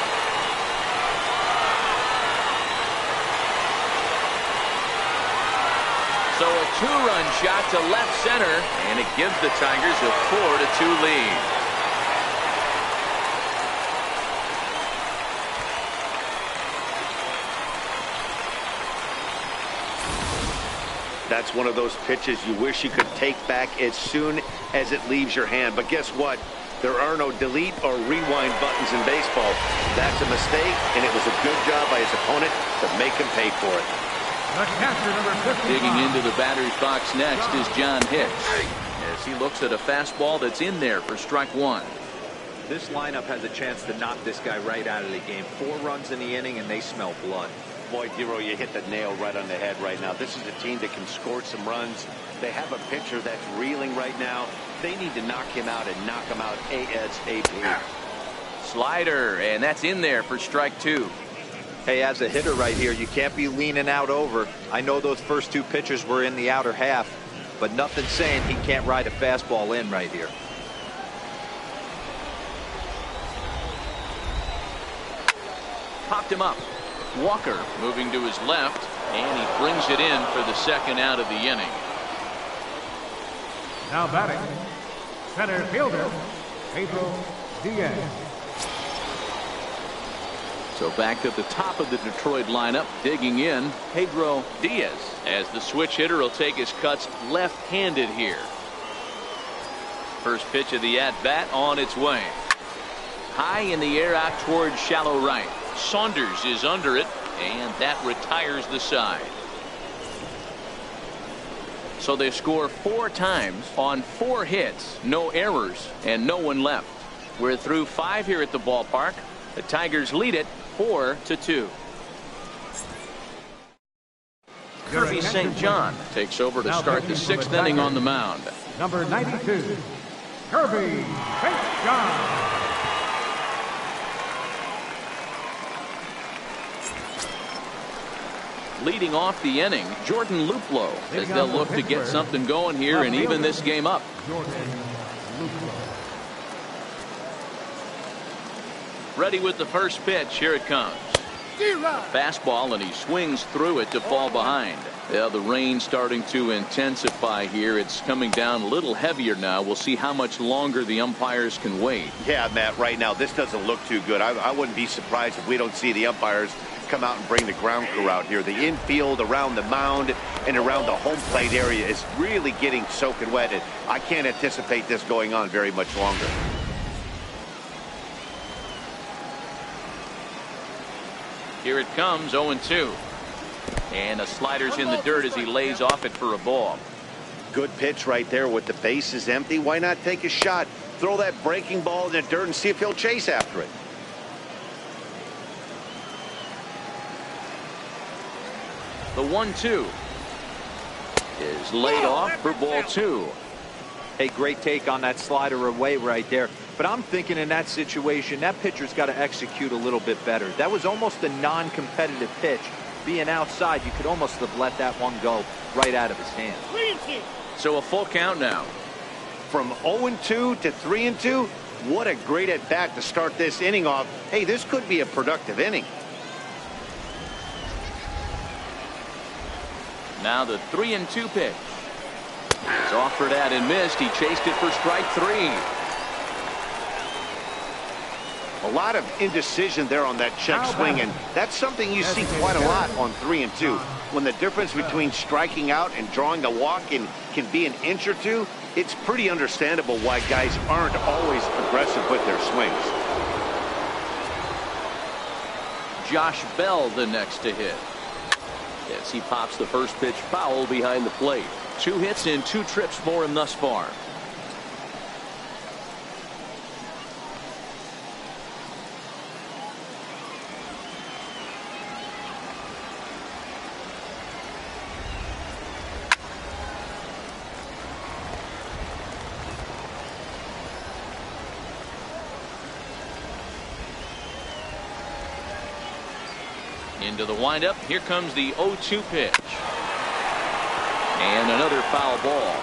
So a two-run shot to left center, and it gives the Tigers a 4-2 lead. That's one of those pitches you wish you could take back as soon as it leaves your hand. But guess what? There are no delete or rewind buttons in baseball. That's a mistake, and it was a good job by his opponent to make him pay for it. The catcher, number 55. Digging into the batter's box next is John Hicks, as he looks at a fastball that's in there for strike one. This lineup has a chance to knock this guy right out of the game. 4 runs in the inning, and they smell blood. Boy, Dero, you hit the nail right on the head right now. This is a team that can score some runs. They have a pitcher that's reeling right now. They need to knock him out and knock him out ASAP. Slider, and that's in there for strike two. Hey, as a hitter right here, you can't be leaning out over. I know those first 2 pitches were in the outer half, but nothing saying he can't ride a fastball in right here. Popped him up. Walker moving to his left, and he brings it in for the second out of the inning. Now batting, center fielder, Pedro Diaz. So back at the top of the Detroit lineup, digging in, Pedro Diaz, as the switch hitter will take his cuts left-handed here. First pitch of the at-bat on its way. High in the air out towards shallow right. Saunders is under it, and that retires the side. So they score 4 times on 4 hits, no errors, and no one left. We're through 5 here at the ballpark. The Tigers lead it 4-2. Kirby St. John takes over to start the 6th inning on the mound. Number 92, Kirby St. John. Leading off the inning, Jordan Luplow, as they'll look to get something going here and even this game up. Ready with the first pitch. Here it comes. Fastball, and he swings through it to fall behind. Yeah, the rain starting to intensify here. It's coming down a little heavier now. We'll see how much longer the umpires can wait. Yeah, Matt, right now this doesn't look too good. I wouldn't be surprised if we don't see the umpires come out and bring the ground crew out here. The infield around the mound and around the home plate area is really getting soaking wet, and I can't anticipate this going on very much longer. Here it comes, 0-2. And a slider's in the dirt as he lays off it for a ball. Good pitch right there with the bases empty. Why not take a shot? Throw that breaking ball in the dirt and see if he'll chase after it. The 1-2 is laid off for ball 2. Hey, great take on that slider away right there. But I'm thinking in that situation, that pitcher's got to execute a little bit better. That was almost a non-competitive pitch. Being outside, you could almost have let that one go right out of his hand. 3-2. So a full count now. From 0-2 to 3-2, what a great at bat to start this inning off. Hey, this could be a productive inning. Now the 3-2 pitch. It's offered at and missed. He chased it for strike 3. A lot of indecision there on that check swing, and that's something you see quite a lot on 3-2. When the difference between striking out and drawing a walk can be an inch or two, it's pretty understandable why guys aren't always aggressive with their swings. Josh Bell the next to hit. Yes, he pops the first pitch foul behind the plate. 2 hits and 2 trips for him thus far. Into the windup. Here comes the 0-2 pitch. And another foul ball.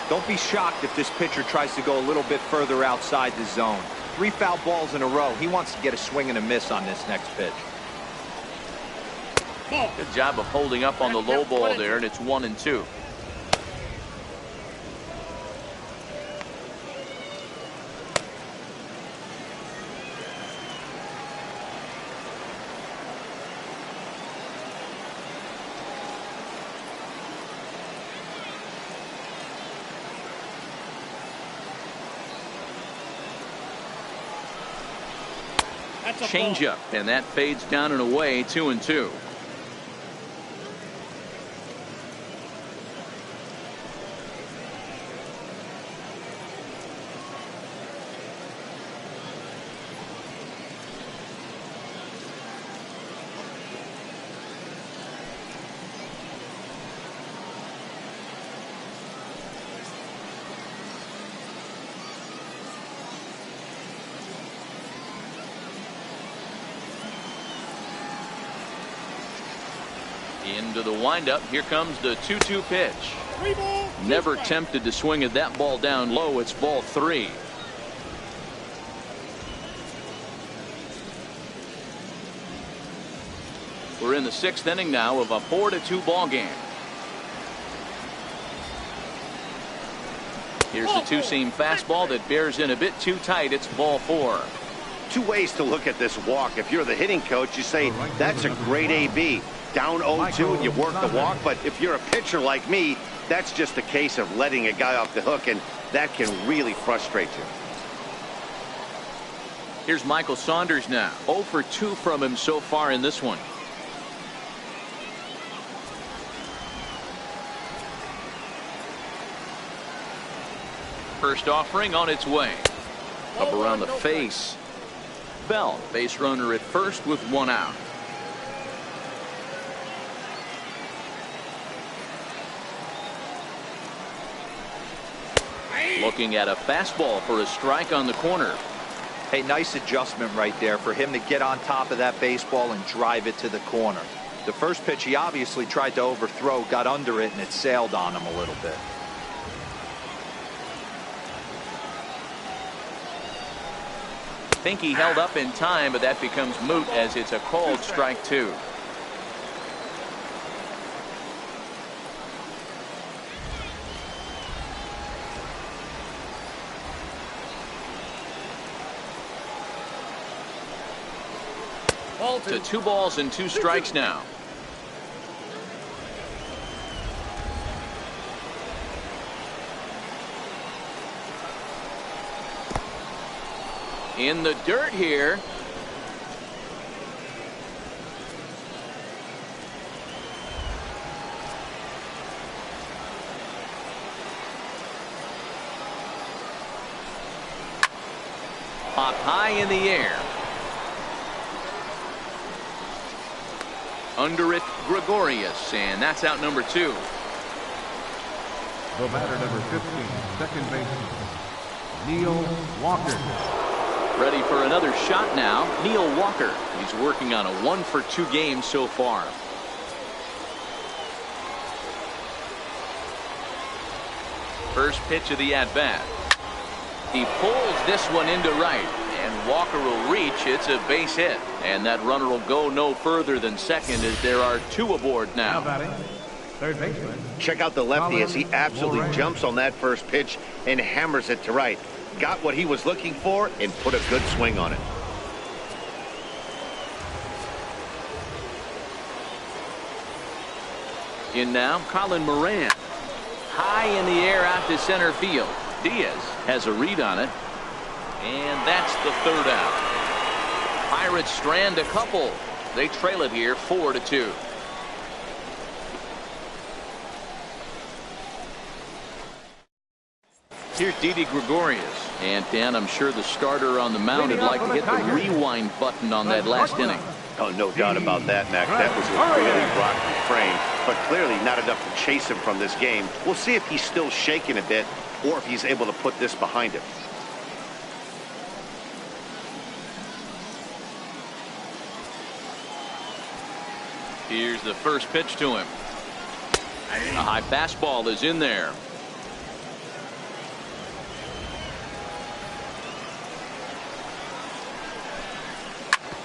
Don't be shocked if this pitcher tries to go a little bit further outside the zone. 3 foul balls in a row. He wants to get a swing and a miss on this next pitch. Good job of holding up on the low ball there, and it's 1-2. Changeup, and that fades down and away. 2-2. Into the windup. Here comes the 2-2 pitch. Never tempted to swing at that ball down low. It's ball 3. We're in the 6th inning now of a 4-2 ball game. Here's the 2-seam fastball that bears in a bit too tight. It's ball 4. 2 ways to look at this walk. If you're the hitting coach, you say that's a great AB. Down 0-2 and you work the walk. But if you're a pitcher like me, that's just a case of letting a guy off the hook, and that can really frustrate you. Here's Michael Saunders now. 0 for 2 from him so far in this one. First offering on its way. Up around the face. Bell, base runner at first with 1 out. Looking at a fastball for a strike on the corner. Hey, nice adjustment right there for him to get on top of that baseball and drive it to the corner. The first pitch he obviously tried to overthrow, got under it, and it sailed on him a little bit. I think he held up in time, but that becomes moot as it's a called strike 2. To 2 balls and 2 strikes now. In the dirt here. Popped high in the air. Under it, Gregorius, and that's out number 2. The batter number 15, second baseman, Neil Walker. Ready for another shot now, Neil Walker. He's working on a 1-for-2 game so far. First pitch of the at-bat. He pulls this one into right, and Walker will reach. It's a base hit, and that runner will go no further than second as there are 2 aboard Now now. batting, third baseman. Check out the lefty as he absolutely Moran. jumps on that first pitch and hammers it to right. Got what he was looking for and put a good swing on it. In now, Colin Moran. High in the air out to center field. Diaz has a read on it. And that's the 3rd out. Pirates strand a couple. They trail it here 4-2. Here's Didi Gregorius. And Dan, I'm sure the starter on the mound would like to hit the rewind button on that last inning. Oh, no doubt about that, Mac. That was a really rocky frame, but clearly not enough to chase him from this game. We'll see if he's still shaking a bit or if he's able to put this behind him. Here's the first pitch to him. A high fastball is in there.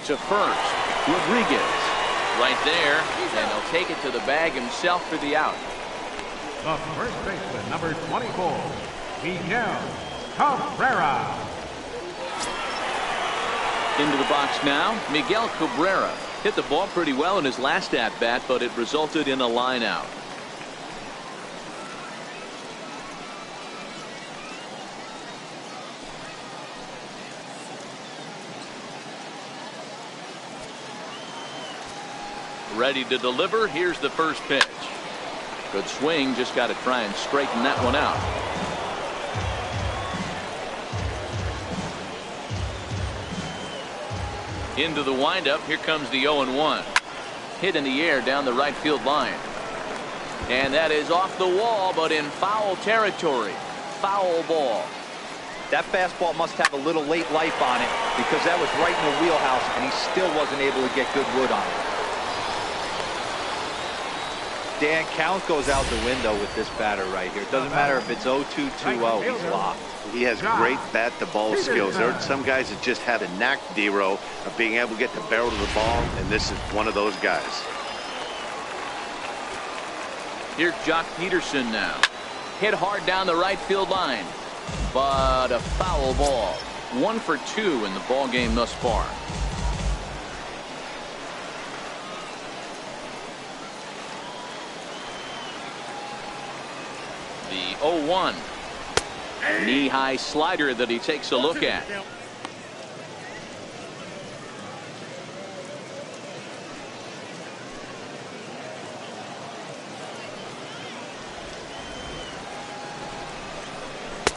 To first, Rodriguez. Right there, and he'll take it to the bag himself for the out. The first baseman, number 24, Miguel Cabrera. Into the box now, Miguel Cabrera. Hit the ball pretty well in his last at-bat, but it resulted in a line out. Ready to deliver. Here's the first pitch. Good swing. Just got to try and straighten that one out. Into the windup. Here comes the 0-1. Hit in the air down the right field line. And that is off the wall, but in foul territory. Foul ball. That fastball must have a little late life on it because that was right in the wheelhouse, and he still wasn't able to get good wood on it. Dan, count goes out the window with this batter right here. It doesn't matter if it's 0-2, 2-0, he's locked. He has great bat-to-ball skills. There are some guys that just have a knack, D-Row, of being able to get the barrel of the ball, and this is one of those guys. Here's Jock Peterson now. Hit hard down the right field line, but a foul ball. 1 for 2 in the ball game thus far. The 0-1. Knee-high slider that he takes a look at.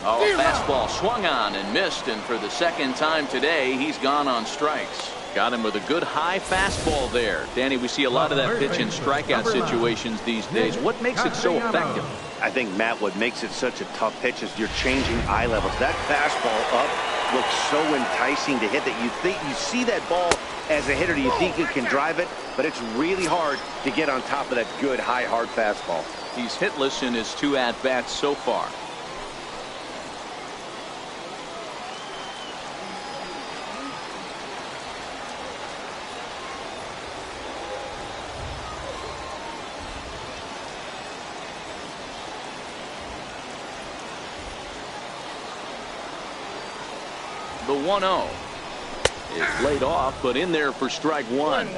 Oh, a fastball swung on and missed, and for the second time today, he's gone on strikes. Got him with a good high fastball there. Danny, we see a lot of that pitch in strikeout situations these days. What makes it so effective? I think, Matt, what makes it such a tough pitch is you're changing eye levels. That fastball up looks so enticing to hit that you think you see that ball as a hitter. You think you can drive it, but it's really hard to get on top of that good, high, hard fastball. He's hitless in his 2 at-bats so far. The 1-0 is laid off, but in there for strike 1.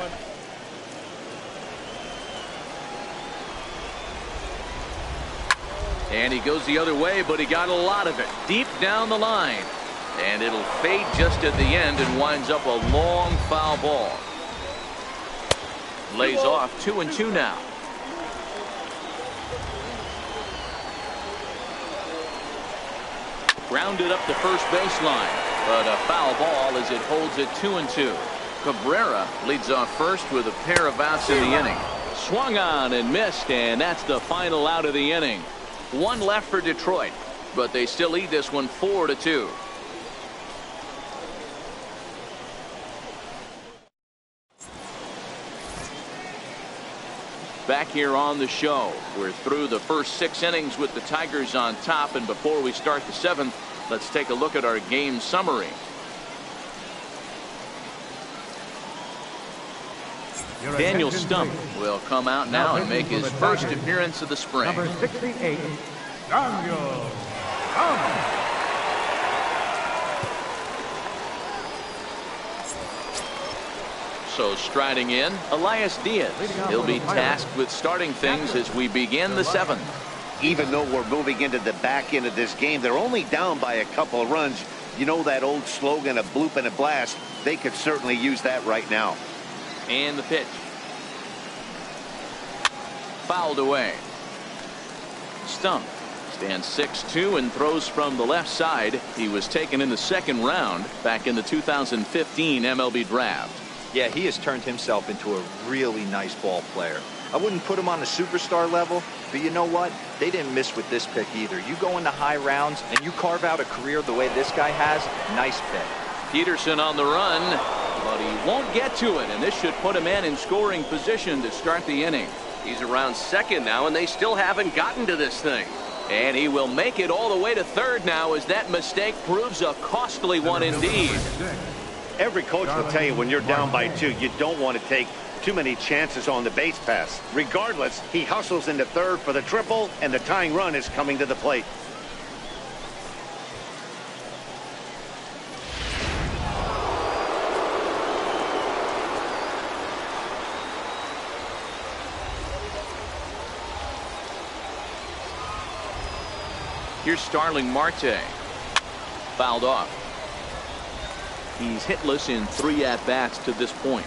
And he goes the other way, but he got a lot of it deep down the line. And it'll fade just at the end and winds up a long foul ball. Lays off 2-2 now. Grounded up the first baseline. but a foul ball as it holds it 2-2. Cabrera leads off first with a pair of outs in the inning. Swung on and missed, and that's the final out of the inning. One left for Detroit, but they still lead this one 4-2. Back here on the show, we're through the first 6 innings with the Tigers on top, and before we start the 7th, let's take a look at our game summary. Daniel Stump will come out now and make his first appearance of the spring. Number 68, Daniel Stump. So striding in, Elias Diaz. He'll be tasked with starting things as we begin the 7th. Even though we're moving into the back end of this game, they're only down by a couple of runs. You know that old slogan, a bloop and a blast? They could certainly use that right now. And the pitch. Fouled away. Stump stands 6'2" and throws from the left side. He was taken in the 2nd round back in the 2015 MLB draft. Yeah, he has turned himself into a really nice ball player. I wouldn't put him on the superstar level, but you know what? They didn't miss with this pick either. You go into high rounds and you carve out a career the way this guy has, nice pick. Peterson on the run, but he won't get to it, and this should put him in scoring position to start the inning. He's around 2nd now, and they still haven't gotten to this thing. And he will make it all the way to 3rd now, as that mistake proves a costly one indeed. Every coach will tell you when you're down by 2, you don't want to take too many chances on the base pass. Regardless, he hustles into 3rd for the triple, and the tying run is coming to the plate. Here's Starling Marte. Fouled off. He's hitless in 3 at-bats to this point.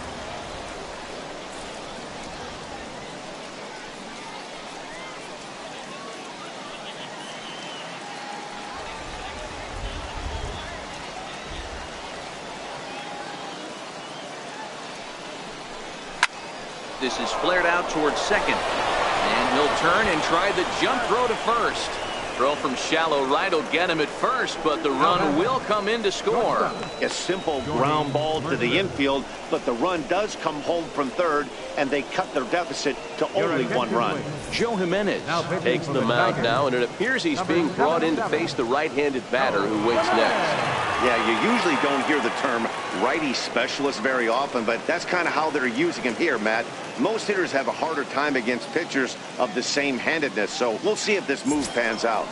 This is flared out towards 2nd. And he'll turn and try the jump throw to 1st. Throw from shallow right will get him at 1st, but the run will come in to score. A simple ground ball to the infield, but the run does come home from 3rd, and they cut their deficit to only 1 run. Joe Jimenez takes the mound now, and it appears he's being brought in to face the right-handed batter who waits next. Yeah, you usually don't hear the term righty specialist very often, but that's kind of how they're using him here, Matt. Most hitters have a harder time against pitchers of the same handedness, so we'll see if this move pans out.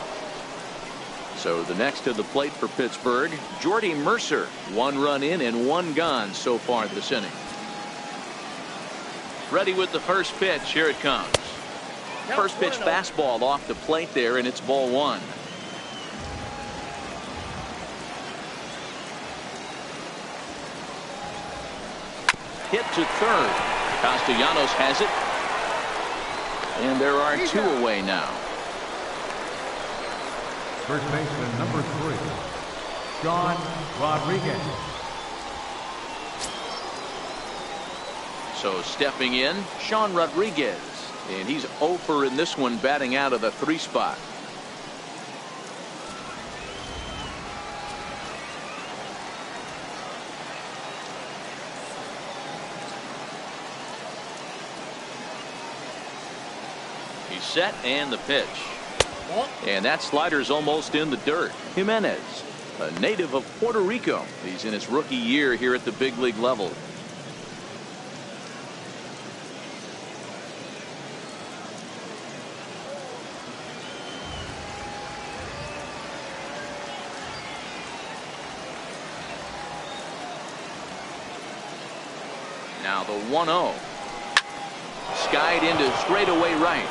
So the next to the plate for Pittsburgh, Jordy Mercer. 1 run in and 1 gone so far this inning. Ready with the first pitch. Here it comes. First pitch fastball off the plate there, and it's ball 1. Hit to 3rd. Castellanos has it. And there are 2 away now. First baseman number 3, Sean Rodriguez. So stepping in, Sean Rodriguez. And he's 0 for in this one, batting out of the 3 spot. He's set, and the pitch. And that slider's almost in the dirt. Jimenez, a native of Puerto Rico. He's in his rookie year here at the big league level. Now the 1-0. Skied into straightaway right.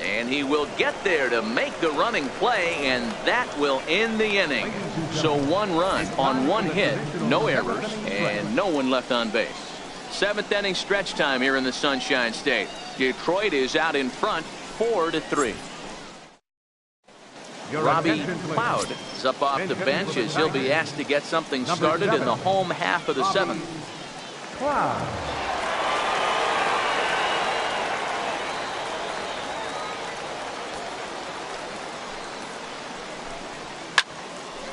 And he will get there to make the running play, and that will end the inning. So 1 run on 1 hit, no errors, and no one left on base. 7th inning stretch time here in the Sunshine State. Detroit is out in front 4-3. Your Robbie attention, please. Cloud is up off the bench as he'll be asked to get something started in the home half of the seventh. Cloud.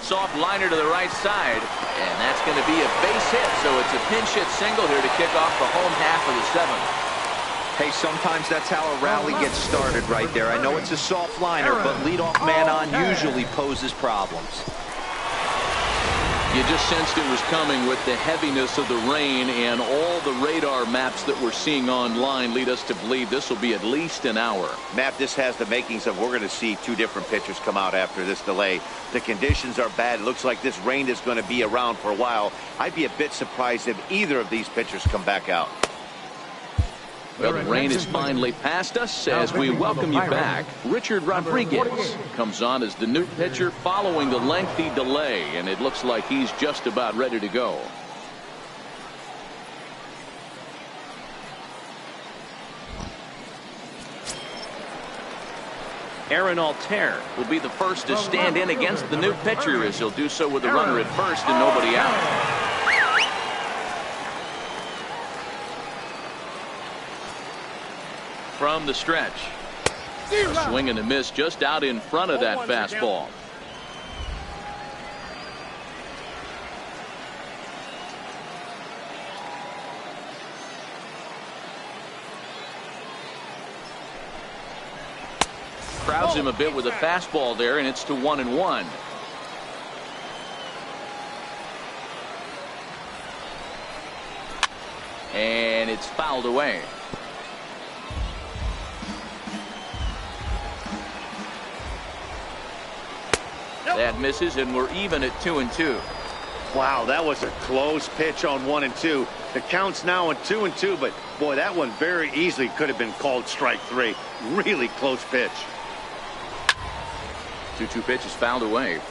Soft liner to the right side, and that's going to be a base hit, so it's a pinch hit single here to kick off the home half of the seventh. Hey, sometimes that's how a rally gets started right there. I know it's a soft liner, but leadoff man on usually poses problems. You just sensed it was coming with the heaviness of the rain, and all the radar maps that we're seeing online lead us to believe this will be at least an hour. Matt, this has the makings of we're going to see two different pitchers come out after this delay. The conditions are bad. It looks like this rain is going to be around for a while. I'd be a bit surprised if either of these pitchers come back out. Well, the rain is finally past us as we welcome you back. Richard Rodriguez comes on as the new pitcher following the lengthy delay, and it looks like he's just about ready to go. Aaron Altair will be the first to stand in against the new pitcher as he'll do so with a runner at first and nobody out. From the stretch. A swing and a miss just out in front of that fastball. Crowds him a bit with a fastball there, and it's to 1-1. And it's fouled away. That misses, and we're even at 2-2. Wow, that was a close pitch on 1-2. The count's now on 2-2, but boy, that one very easily could have been called strike three. Really close pitch. 2-2 pitch is fouled away.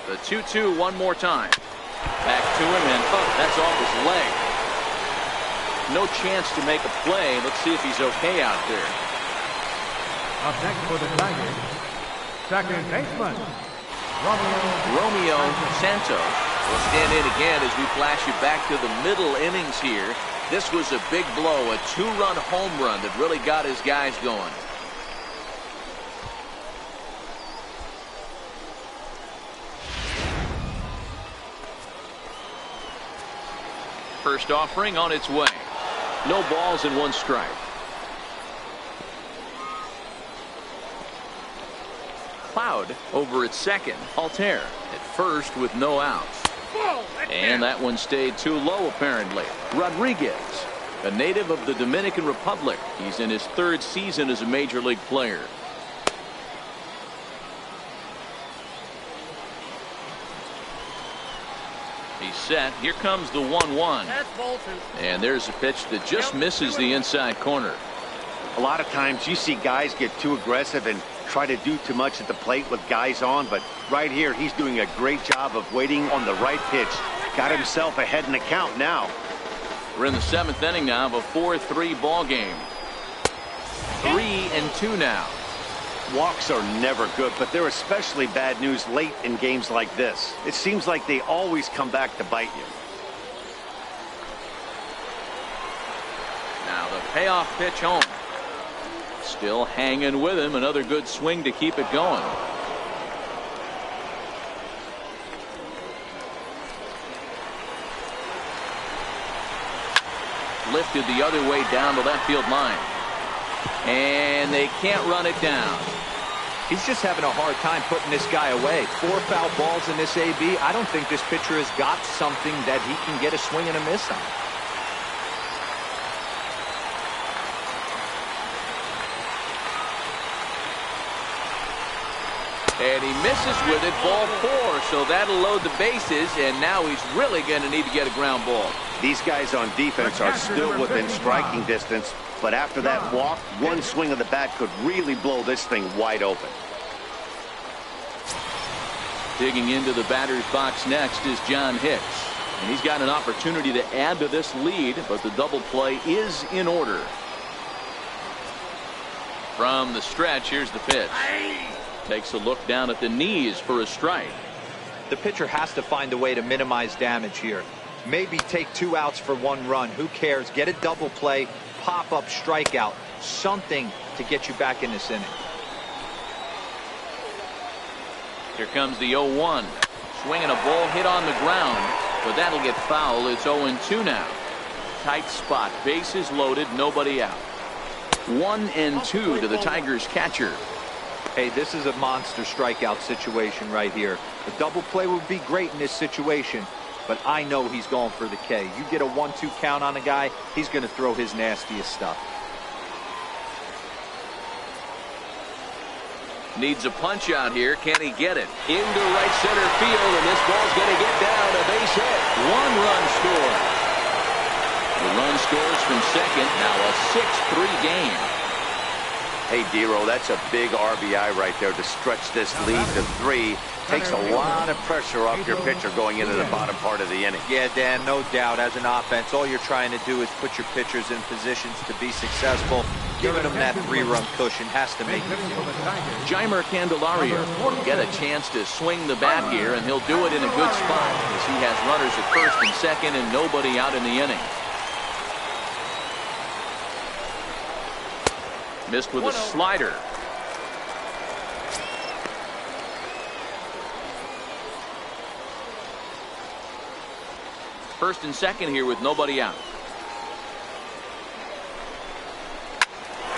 The 2-2 one more time. Back to him, and that's off his leg. No chance to make a play. Let's see if he's okay out there. Up next for the Tigers, second baseman, Romeo Santos will stand in again as we flash you back to the middle innings here. This was a big blow, a two-run home run that really got his guys going. First offering on its way. No balls and one strike. Cloud over at second. Altair at first with no outs. And that one stayed too low apparently. Rodriguez, a native of the Dominican Republic. He's in his third season as a major league player. He's set. Here comes the 1-1. And there's a pitch that just misses the inside corner. A lot of times you see guys get too aggressive and try to do too much at the plate with guys on, but right here he's doing a great job of waiting on the right pitch. Got himself ahead in the count now. We're in the seventh inning now of a 4-3 ball game. 3-2 now. Walks are never good, but they're especially bad news late in games like this. It seems like they always come back to bite you. Now the payoff pitch home. Still hanging with him. Another good swing to keep it going. Lifted the other way down the left field line. And they can't run it down. He's just having a hard time putting this guy away. 4 foul balls in this AB. I don't think this pitcher has got something that he can get a swing and a miss on. And he misses with it, ball 4, so that'll load the bases, and now he's really going to need to get a ground ball. These guys on defense are still within striking distance, but after that walk, one swing of the bat could really blow this thing wide open. Digging into the batter's box next is John Hicks. And he's got an opportunity to add to this lead, but the double play is in order. From the stretch, here's the pitch. Takes a look down at the knees for a strike. The pitcher has to find a way to minimize damage here. Maybe take 2 outs for 1 run. Who cares? Get a double play, pop up strikeout, something to get you back in this inning. Here comes the 0-1. Swinging a ball hit on the ground, but that'll get foul. It's 0-2 now. Tight spot, bases loaded, nobody out. 1-2 to the Tigers catcher. Hey, this is a monster strikeout situation right here. A double play would be great in this situation, but I know he's going for the K. You get a 1-2 count on a guy, he's going to throw his nastiest stuff. Needs a punch out here. Can he get it? Into right center field, and this ball's going to get down a base hit. 1-run score. The run scores from second. Now a 6-3 game. Hey, Dero, that's a big RBI right there to stretch this lead to 3. Takes a lot of pressure off your pitcher going into the bottom part of the inning. Yeah, Dan, no doubt. As an offense, all you're trying to do is put your pitchers in positions to be successful. Giving them that 3-run cushion has to make it. Jeimer Candelario will get a chance to swing the bat here, and he'll do it in a good spot as he has runners at first and second and nobody out in the inning. Missed with a slider. First and second here with nobody out.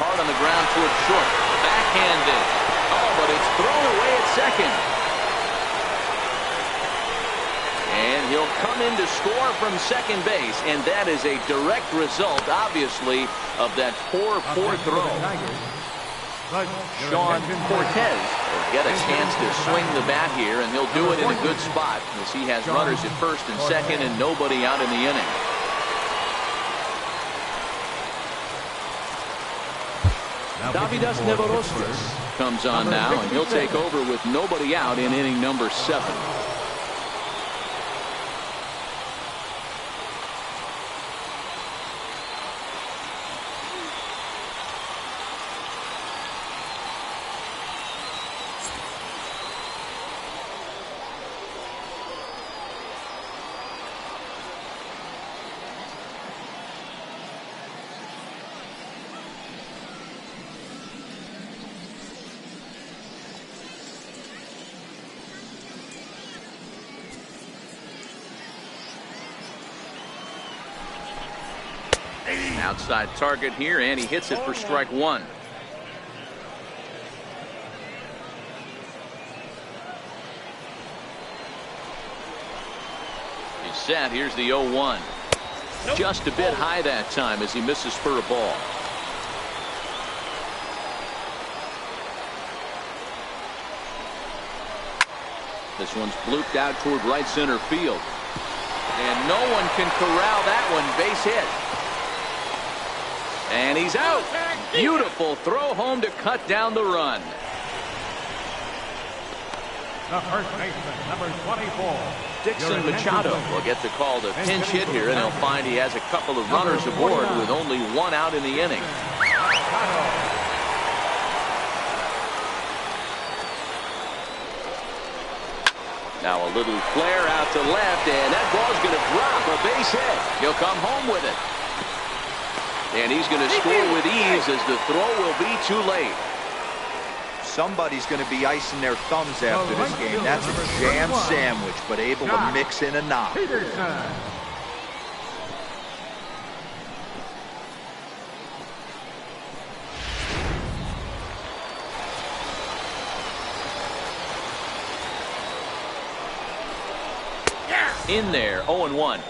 Hard on the ground towards short. Backhanded. Oh, but it's thrown away at second. And he'll come in to score from second base, and that is a direct result, obviously, of that poor throw. Sean Cortez will get a chance to swing the bat here, and he'll do it in a good spot as he has runners at first and second and nobody out in the inning. Davidas Nevarostas comes on now, and he'll take over with nobody out in inning number 7. Outside target here, and he hits it for strike 1. He's set. Here's the 0-1. Just a bit high that time as he misses for a ball. This one's blooped out toward right center field. And no one can corral that one. Base hit. And he's out. Beautiful throw home to cut down the run. The first baseman, number 24. Dixon Machado will get the call to pinch hit here, and he'll find he has a couple of runners aboard with only 1 out in the inning. Now a little flare out to left, and that ball's going to drop. A base hit. He'll come home with it. And he's going to score with ease as the throw will be too late. Somebody's going to be icing their thumbs after this game. That's a jam sandwich, but able to mix in a knock. In there, 0-1.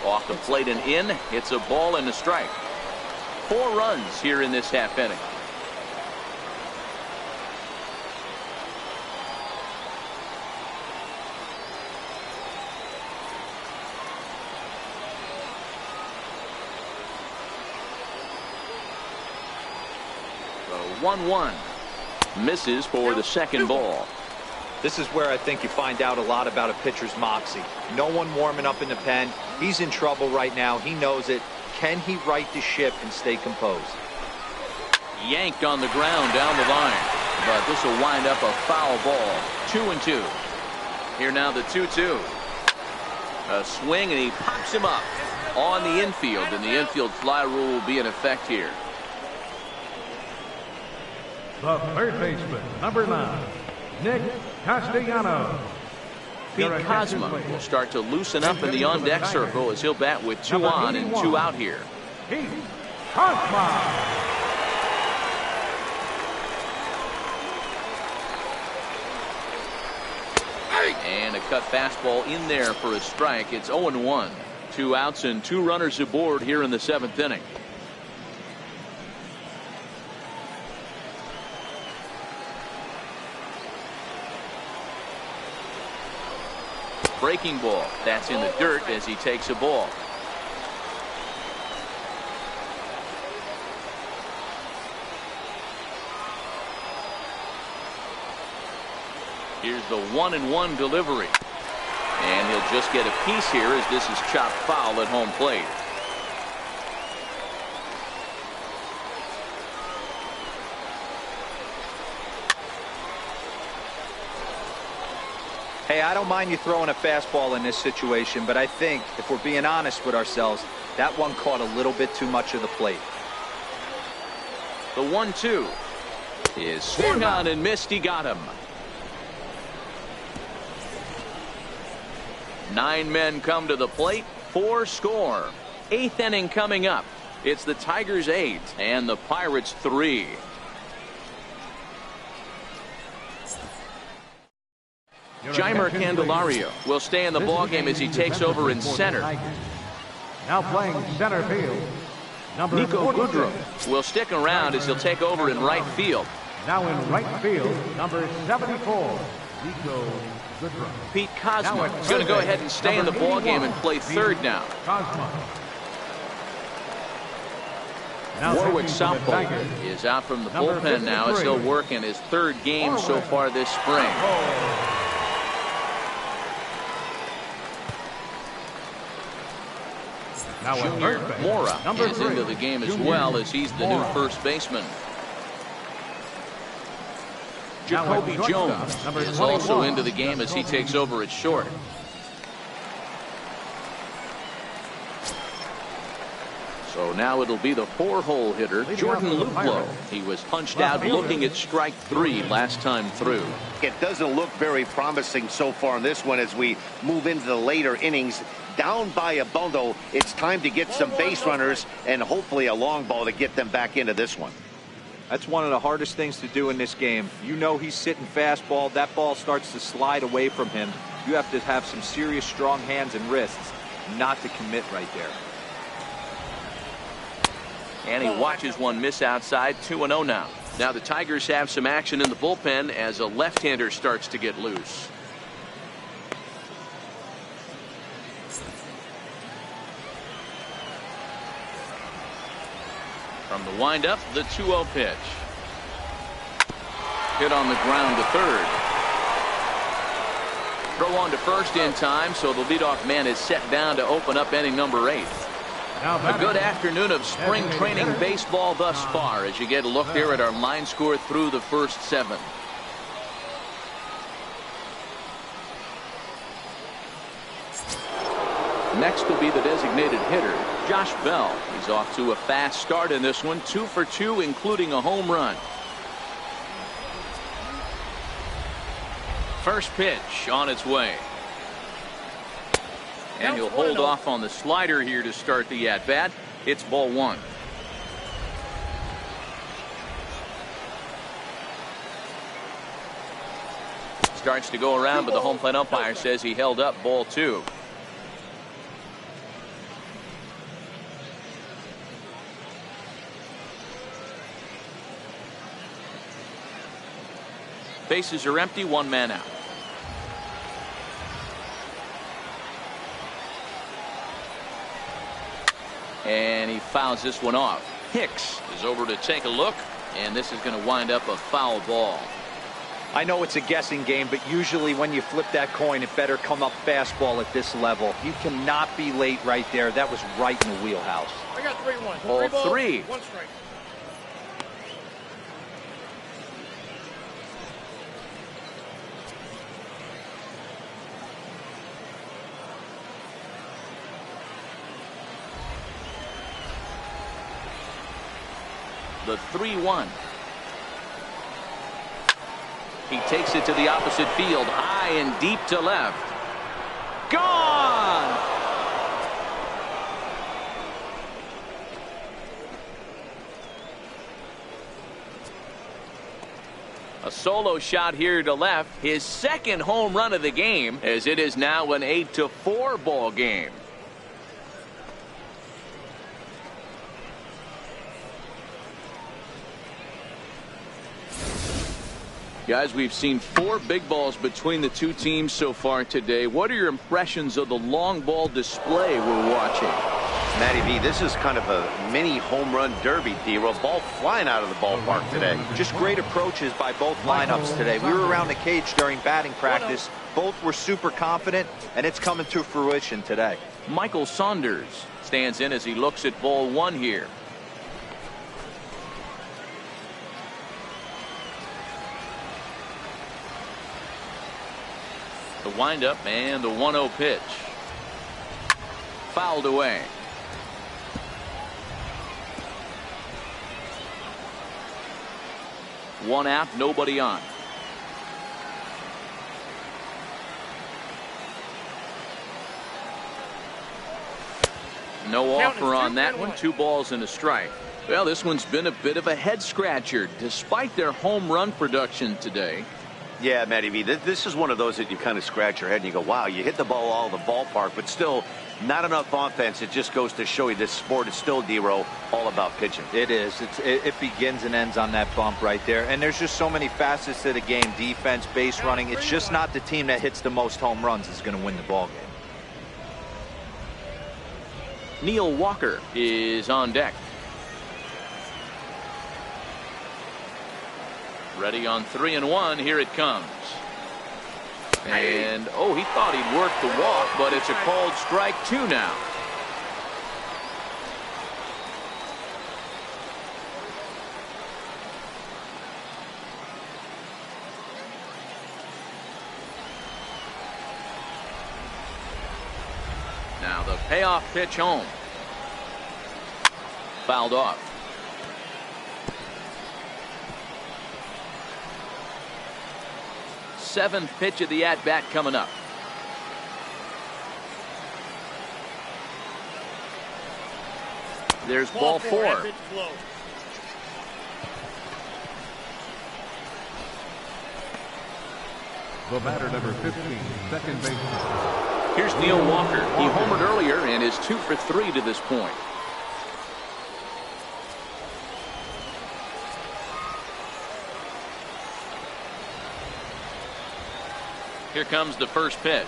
Off the plate and in. It's a ball and a strike. 4 runs here in this half inning. The 1-1 misses for the second ball. This is where I think you find out a lot about a pitcher's moxie. No one warming up in the pen. He's in trouble right now. He knows it. Can he right the ship and stay composed? Yanked on the ground down the line. But this will wind up a foul ball. 2-2. Here now the 2-2. A swing, and he pops him up on the infield, and the infield fly rule will be in effect here. The third baseman, number 9, Nick Castellanos. Pete Kozma will start to loosen up in the on-deck circle as he'll bat with 2 on and 2 out here. Pete Kozma. And a cut fastball in there for a strike. It's 0-1. 2 outs and 2 runners aboard here in the 7th inning. Breaking ball. That's in the dirt as he takes a ball. Here's the 1-1 delivery. And he'll just get a piece here as this is chopped foul at home plate. Hey, I don't mind you throwing a fastball in this situation, but I think if we're being honest with ourselves, that one caught a little bit too much of the plate. The 1-2 is swung on and missed. He got him. 9 men come to the plate, 4 score. 8th inning coming up. It's the Tigers 8 and the Pirates 3. Jeimer Candelario will stay in the ballgame as he takes over in center. Now playing center field, number Niko 46. Goodrum will stick around as he'll take over in right field. Now in right field, number 74, Niko Goodrum. Pete Kozma is going to go ahead and stay in the ballgame and play third now. Warwick Southpaw is out from the bullpen now as he'll work in his 3rd game so far this spring. Junior Mora is into the game as well as he's the new first baseman. Jacoby Jones is also into the game as he takes over at short. So now it'll be the 4-hole hitter, Jordan Luplow. He was punched out looking at strike 3 last time through. It doesn't look very promising so far in this one as we move into the later innings. Down by a bundle, it's time to get some base runners and hopefully a long ball to get them back into this one. That's one of the hardest things to do in this game. You know he's sitting fastball. That ball starts to slide away from him. You have to have some serious strong hands and wrists not to commit right there. And he watches one miss outside. 2-0 now. Now the Tigers have some action in the bullpen as a left-hander starts to get loose. From the windup, the 2-0 pitch. Hit on the ground to third. Throw on to first in time, so the leadoff man is set down to open up inning number 8. A good afternoon of spring training baseball thus far as you get a look there at our line score through the first 7. Next will be the designated hitter, Josh Bell. He's off to a fast start in this one, 2 for 2, including a home run. First pitch on its way. And he'll hold off on the slider here to start the at-bat. It's ball 1. Starts to go around, but the home plate umpire says he held up ball 2. Bases are empty, 1 man out. And he fouls this one off. Hicks is over to take a look. And this is going to wind up a foul ball. I know it's a guessing game, but usually when you flip that coin, it better come up fastball at this level. You cannot be late right there. That was right in the wheelhouse. I got 3-1. Ball balls, three. 1 strike. The 3-1. He takes it to the opposite field, high and deep to left. Gone! A solo shot here to left. His second home run of the game, as it is now an 8-4 ball game. Guys, we've seen 4 big balls between the two teams so far today. What are your impressions of the long ball display we're watching? Matty V, this is kind of a mini home run derby, D-Roll. Ball flying out of the ballpark today. Just great approaches by both lineups today. We were around the cage during batting practice. Both were super confident, and it's coming to fruition today. Michael Saunders stands in as he looks at ball 1 here. The windup and the 1-0 pitch. Fouled away. One out, nobody on. No offer on that one. 2 balls and a strike. Well, this one's been a bit of a head scratcher despite their home run production today. Yeah, Matty V, this is one of those that you kind of scratch your head and you go, wow, you hit the ball all the ballpark, but still not enough offense. It just goes to show you this sport is still, D-Roll, all about pitching. It is. It begins and ends on that bump right there. And there's just so many facets to the game. Defense, base running. It's just not the team that hits the most home runs is going to win the ball game. Neil Walker is on deck. Ready on 3-1. Here it comes. And, oh, he thought he'd work the walk, but it's a called strike 2 now. Now the payoff pitch home. Fouled off. Seventh pitch of the at-bat coming up. There's ball 4. The batter, number 15, second baseman. Here's Neil Walker. He homered earlier and is 2 for 3 to this point. Here comes the first pitch.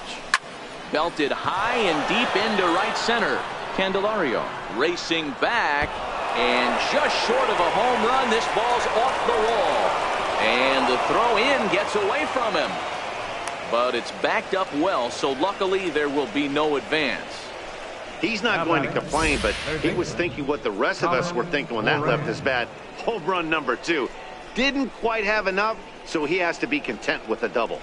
Belted high and deep into right center. Candelario racing back and just short of a home run. This ball's off the wall. And the throw in gets away from him. But it's backed up well, so luckily there will be no advance. He's not going to complain, but he was thinking what the rest of us were thinking when that left his bat. Home run number 2. Didn't quite have enough, so he has to be content with a double.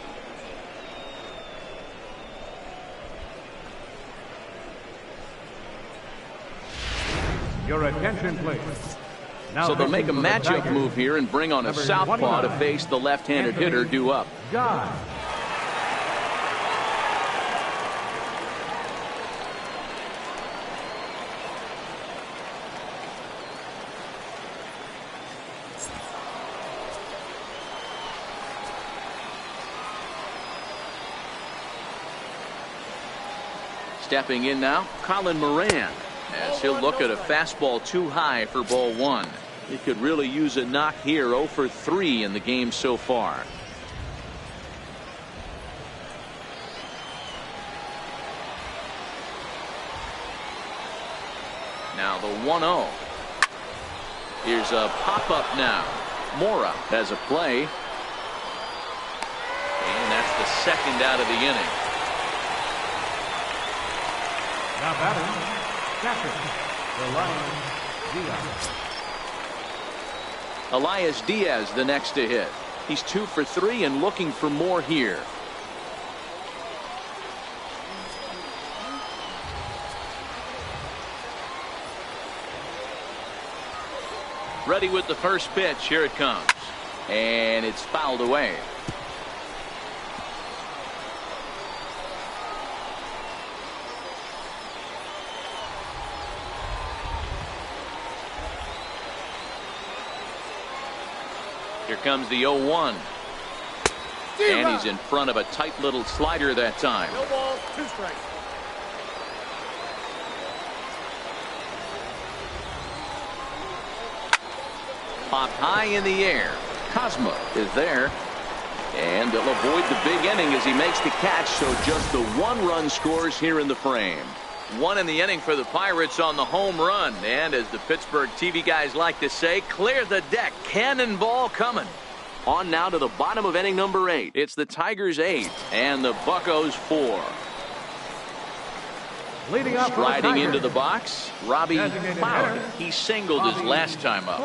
Your attention, please. Now So they'll make a pitching for the matchup Tigers, move here and bring on a number southpaw to 29, face the left-handed Anthony hitter due up. John. Stepping in now, Colin Moran, as he'll look at a fastball too high for ball 1. He could really use a knock here. 0 for 3 in the game so far. Now the 1-0. Here's a pop-up now. Mora has a play. And that's the second out of the inning. Now batting, second, Elias Diaz the next to hit. He's 2 for 3 and looking for more here. Ready with the first pitch. Here it comes. And it's fouled away. Here comes the 0-1. And he's in front of a tight little slider that time. No balls, 2 strikes. Popped high in the air. Cosma is there. And they'll avoid the big inning as he makes the catch. So just the 1 run scores here in the frame. 1 in the inning for the Pirates on the home run. And as the Pittsburgh TV guys like to say, clear the deck. Cannonball coming. On now to the bottom of inning number 8. It's the Tigers 8 and the Buccos 4. leading up Striding into the box, Robbie Cloud. He singled his last time up.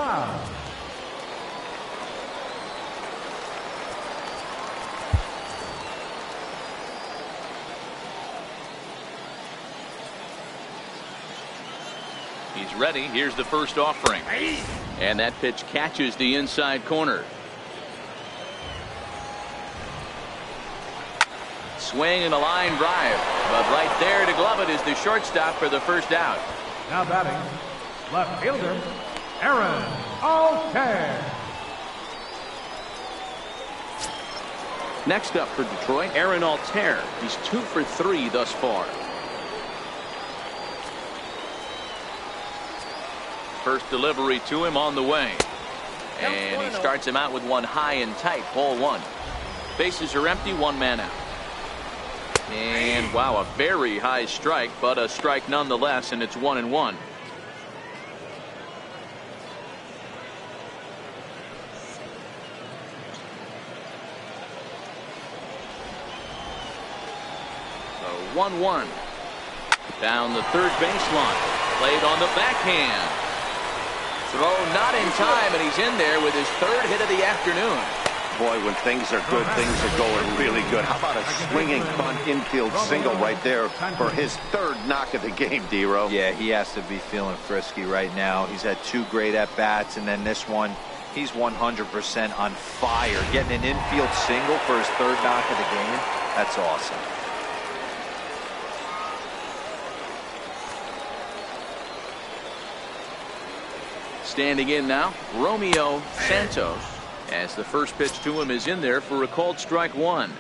He's ready. Here's the first offering. And that pitch catches the inside corner. Swing and a line drive. But right there to glove it is the shortstop for the first out. Now batting, left fielder, Aaron Altair. Next up for Detroit, Aaron Altair. He's 2 for 3 thus far. First delivery to him on the way. And he starts him out with one high and tight. Ball 1. Bases are empty. 1 man out. And wow, a very high strike, but a strike nonetheless, and it's 1-1. So 1-1. Down the third baseline. Played on the backhand. Throw not in time, and he's in there with his 3rd hit of the afternoon. Boy, when things are good, things are going really good. How about a swinging bunt infield single right there for his 3rd knock of the game, D-Row? Yeah, he has to be feeling frisky right now. He's had 2 great at-bats, and then this one, he's 100% on fire. Getting an infield single for his 3rd knock of the game, that's awesome. Standing in now, Romeo Santos, as the first pitch to him is in there for a called strike 1.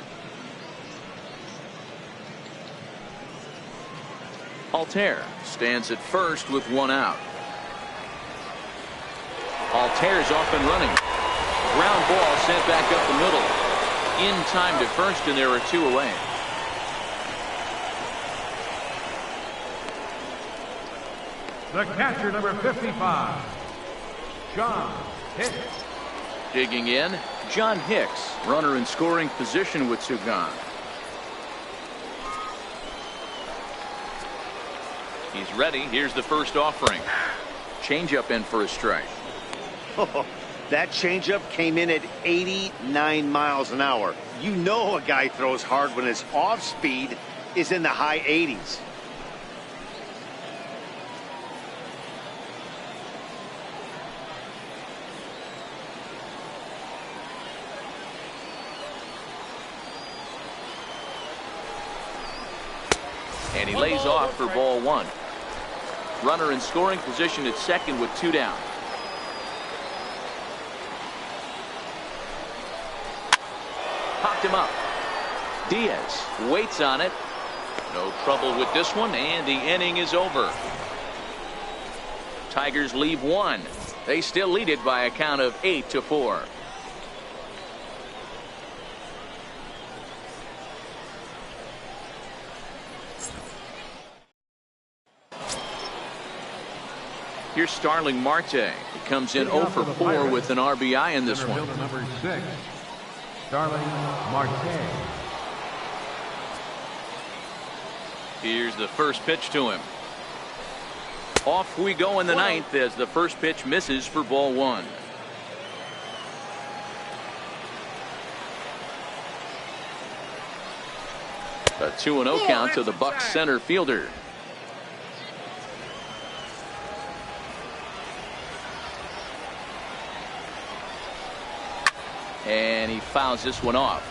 Altair stands at first with 1 out. Altair's off and running. Ground ball sent back up the middle. In time to first, and there are 2 away. The catcher, number 55, John Hicks. Digging in, John Hicks, runner in scoring position with 2 gone. He's ready. Here's the first offering. Changeup in for a strike. Oh, that changeup came in at 89 miles an hour. You know a guy throws hard when his off speed is in the high 80s. And he lays off for ball 1. Runner in scoring position at second with 2 down. Popped him up. Diaz waits on it. No trouble with this one, and the inning is over. Tigers leave 1. They still lead it by a count of 8-4. Here's Starling Marte. He comes in 0 for 4 with an RBI in this Center one. fielder number 6, Starling Marte. Here's the first pitch to him. Off we go in the ninth as the first pitch misses for ball 1. A 2-0 count to the Bucs center fielder. And he fouls this one off.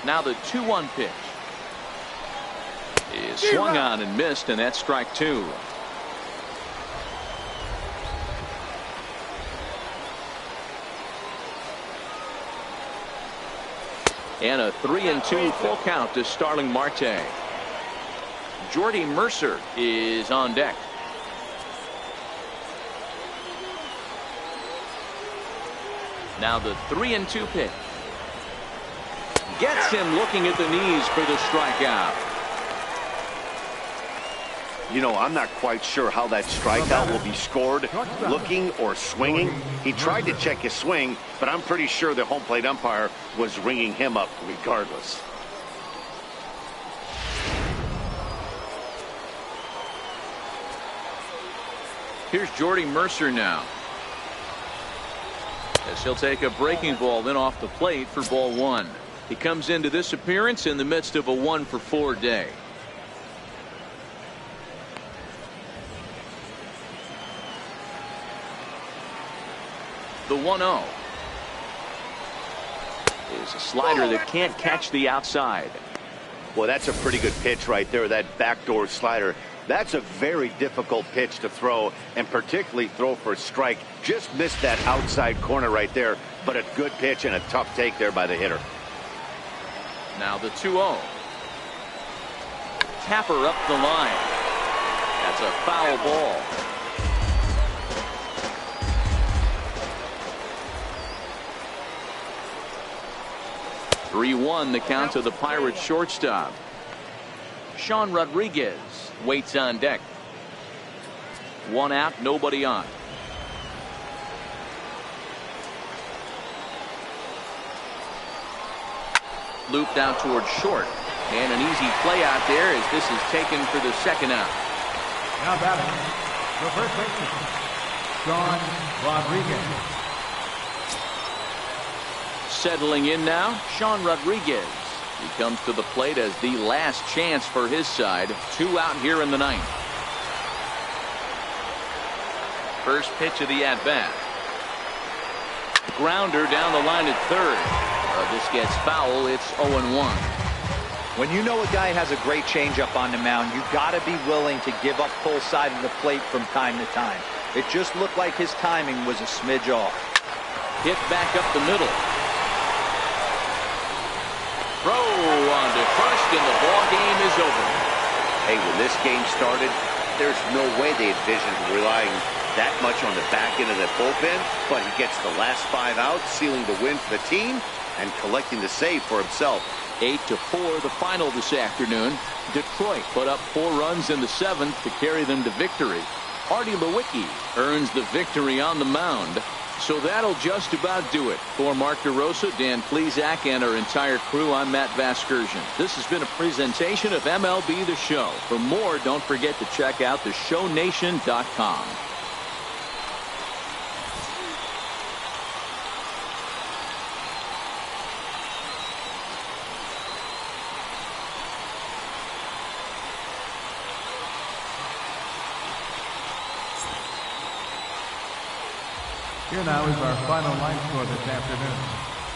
Now the 2-1 pitch is swung on and missed, and that's strike 2. And a 3-2 full count to Starling Marte. Jordy Mercer is on deck. Now the 3-2 pitch. Gets him looking at the knees for the strikeout. You know, I'm not quite sure how that strikeout will be scored, looking or swinging. He tried to check his swing, but I'm pretty sure the home plate umpire was ringing him up regardless. Here's Jordy Mercer now, as he'll take a breaking ball then off the plate for ball 1. He comes into this appearance in the midst of a 1 for 4 day. The 1-0 is a slider that can't catch the outside. Well, that's a pretty good pitch right there, that backdoor slider. That's a very difficult pitch to throw, and particularly throw for a strike. Just missed that outside corner right there, but a good pitch and a tough take there by the hitter. Now the 2-0. Tapper up the line. That's a foul ball. (3-1) the count to the Pirates shortstop. Sean Rodriguez waits on deck. 1 out, nobody on. Looped out towards short, and an easy play out there as this is taken for the 2nd out. Now batting, the first baseman, Sean Rodriguez. Settling in now, Sean Rodriguez. He comes to the plate as the last chance for his side. 2 out here in the 9th. First pitch of the at-bat. Grounder down the line at third. This gets foul. It's 0-1. When you know a guy has a great changeup on the mound, you got to be willing to give up full side of the plate from time to time. It just looked like his timing was a smidge off. Hit back up the middle. Throw on to first, and the ball game is over. Hey, when this game started, there's no way they envisioned relying that much on the back end of the bullpen, but he gets the last 5 outs, sealing the win for the team and collecting the save for himself. 8-4 the final this afternoon. Detroit put up 4 runs in the 7th to carry them to victory. Artie Lewicki earns the victory on the mound. So that'll just about do it. For Mark DeRosa, Dan Plesac, and our entire crew, I'm Matt Vasgersian. This has been a presentation of MLB The Show. For more, don't forget to check out theshownation.com. Here now is our final line score this afternoon.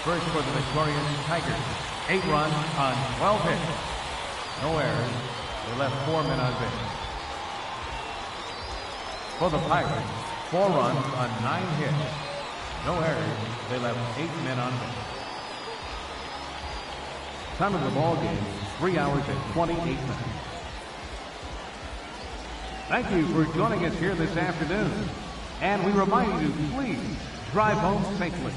First for the Victorian Tigers, 8 runs on 12 hits. No errors. They left 4 men on base. For the Pirates, 4 runs on 9 hits. No errors. They left 8 men on base. Time of the ball game, 3 hours and 28 minutes. Thank you for joining us here this afternoon. And we remind you, please drive home safely.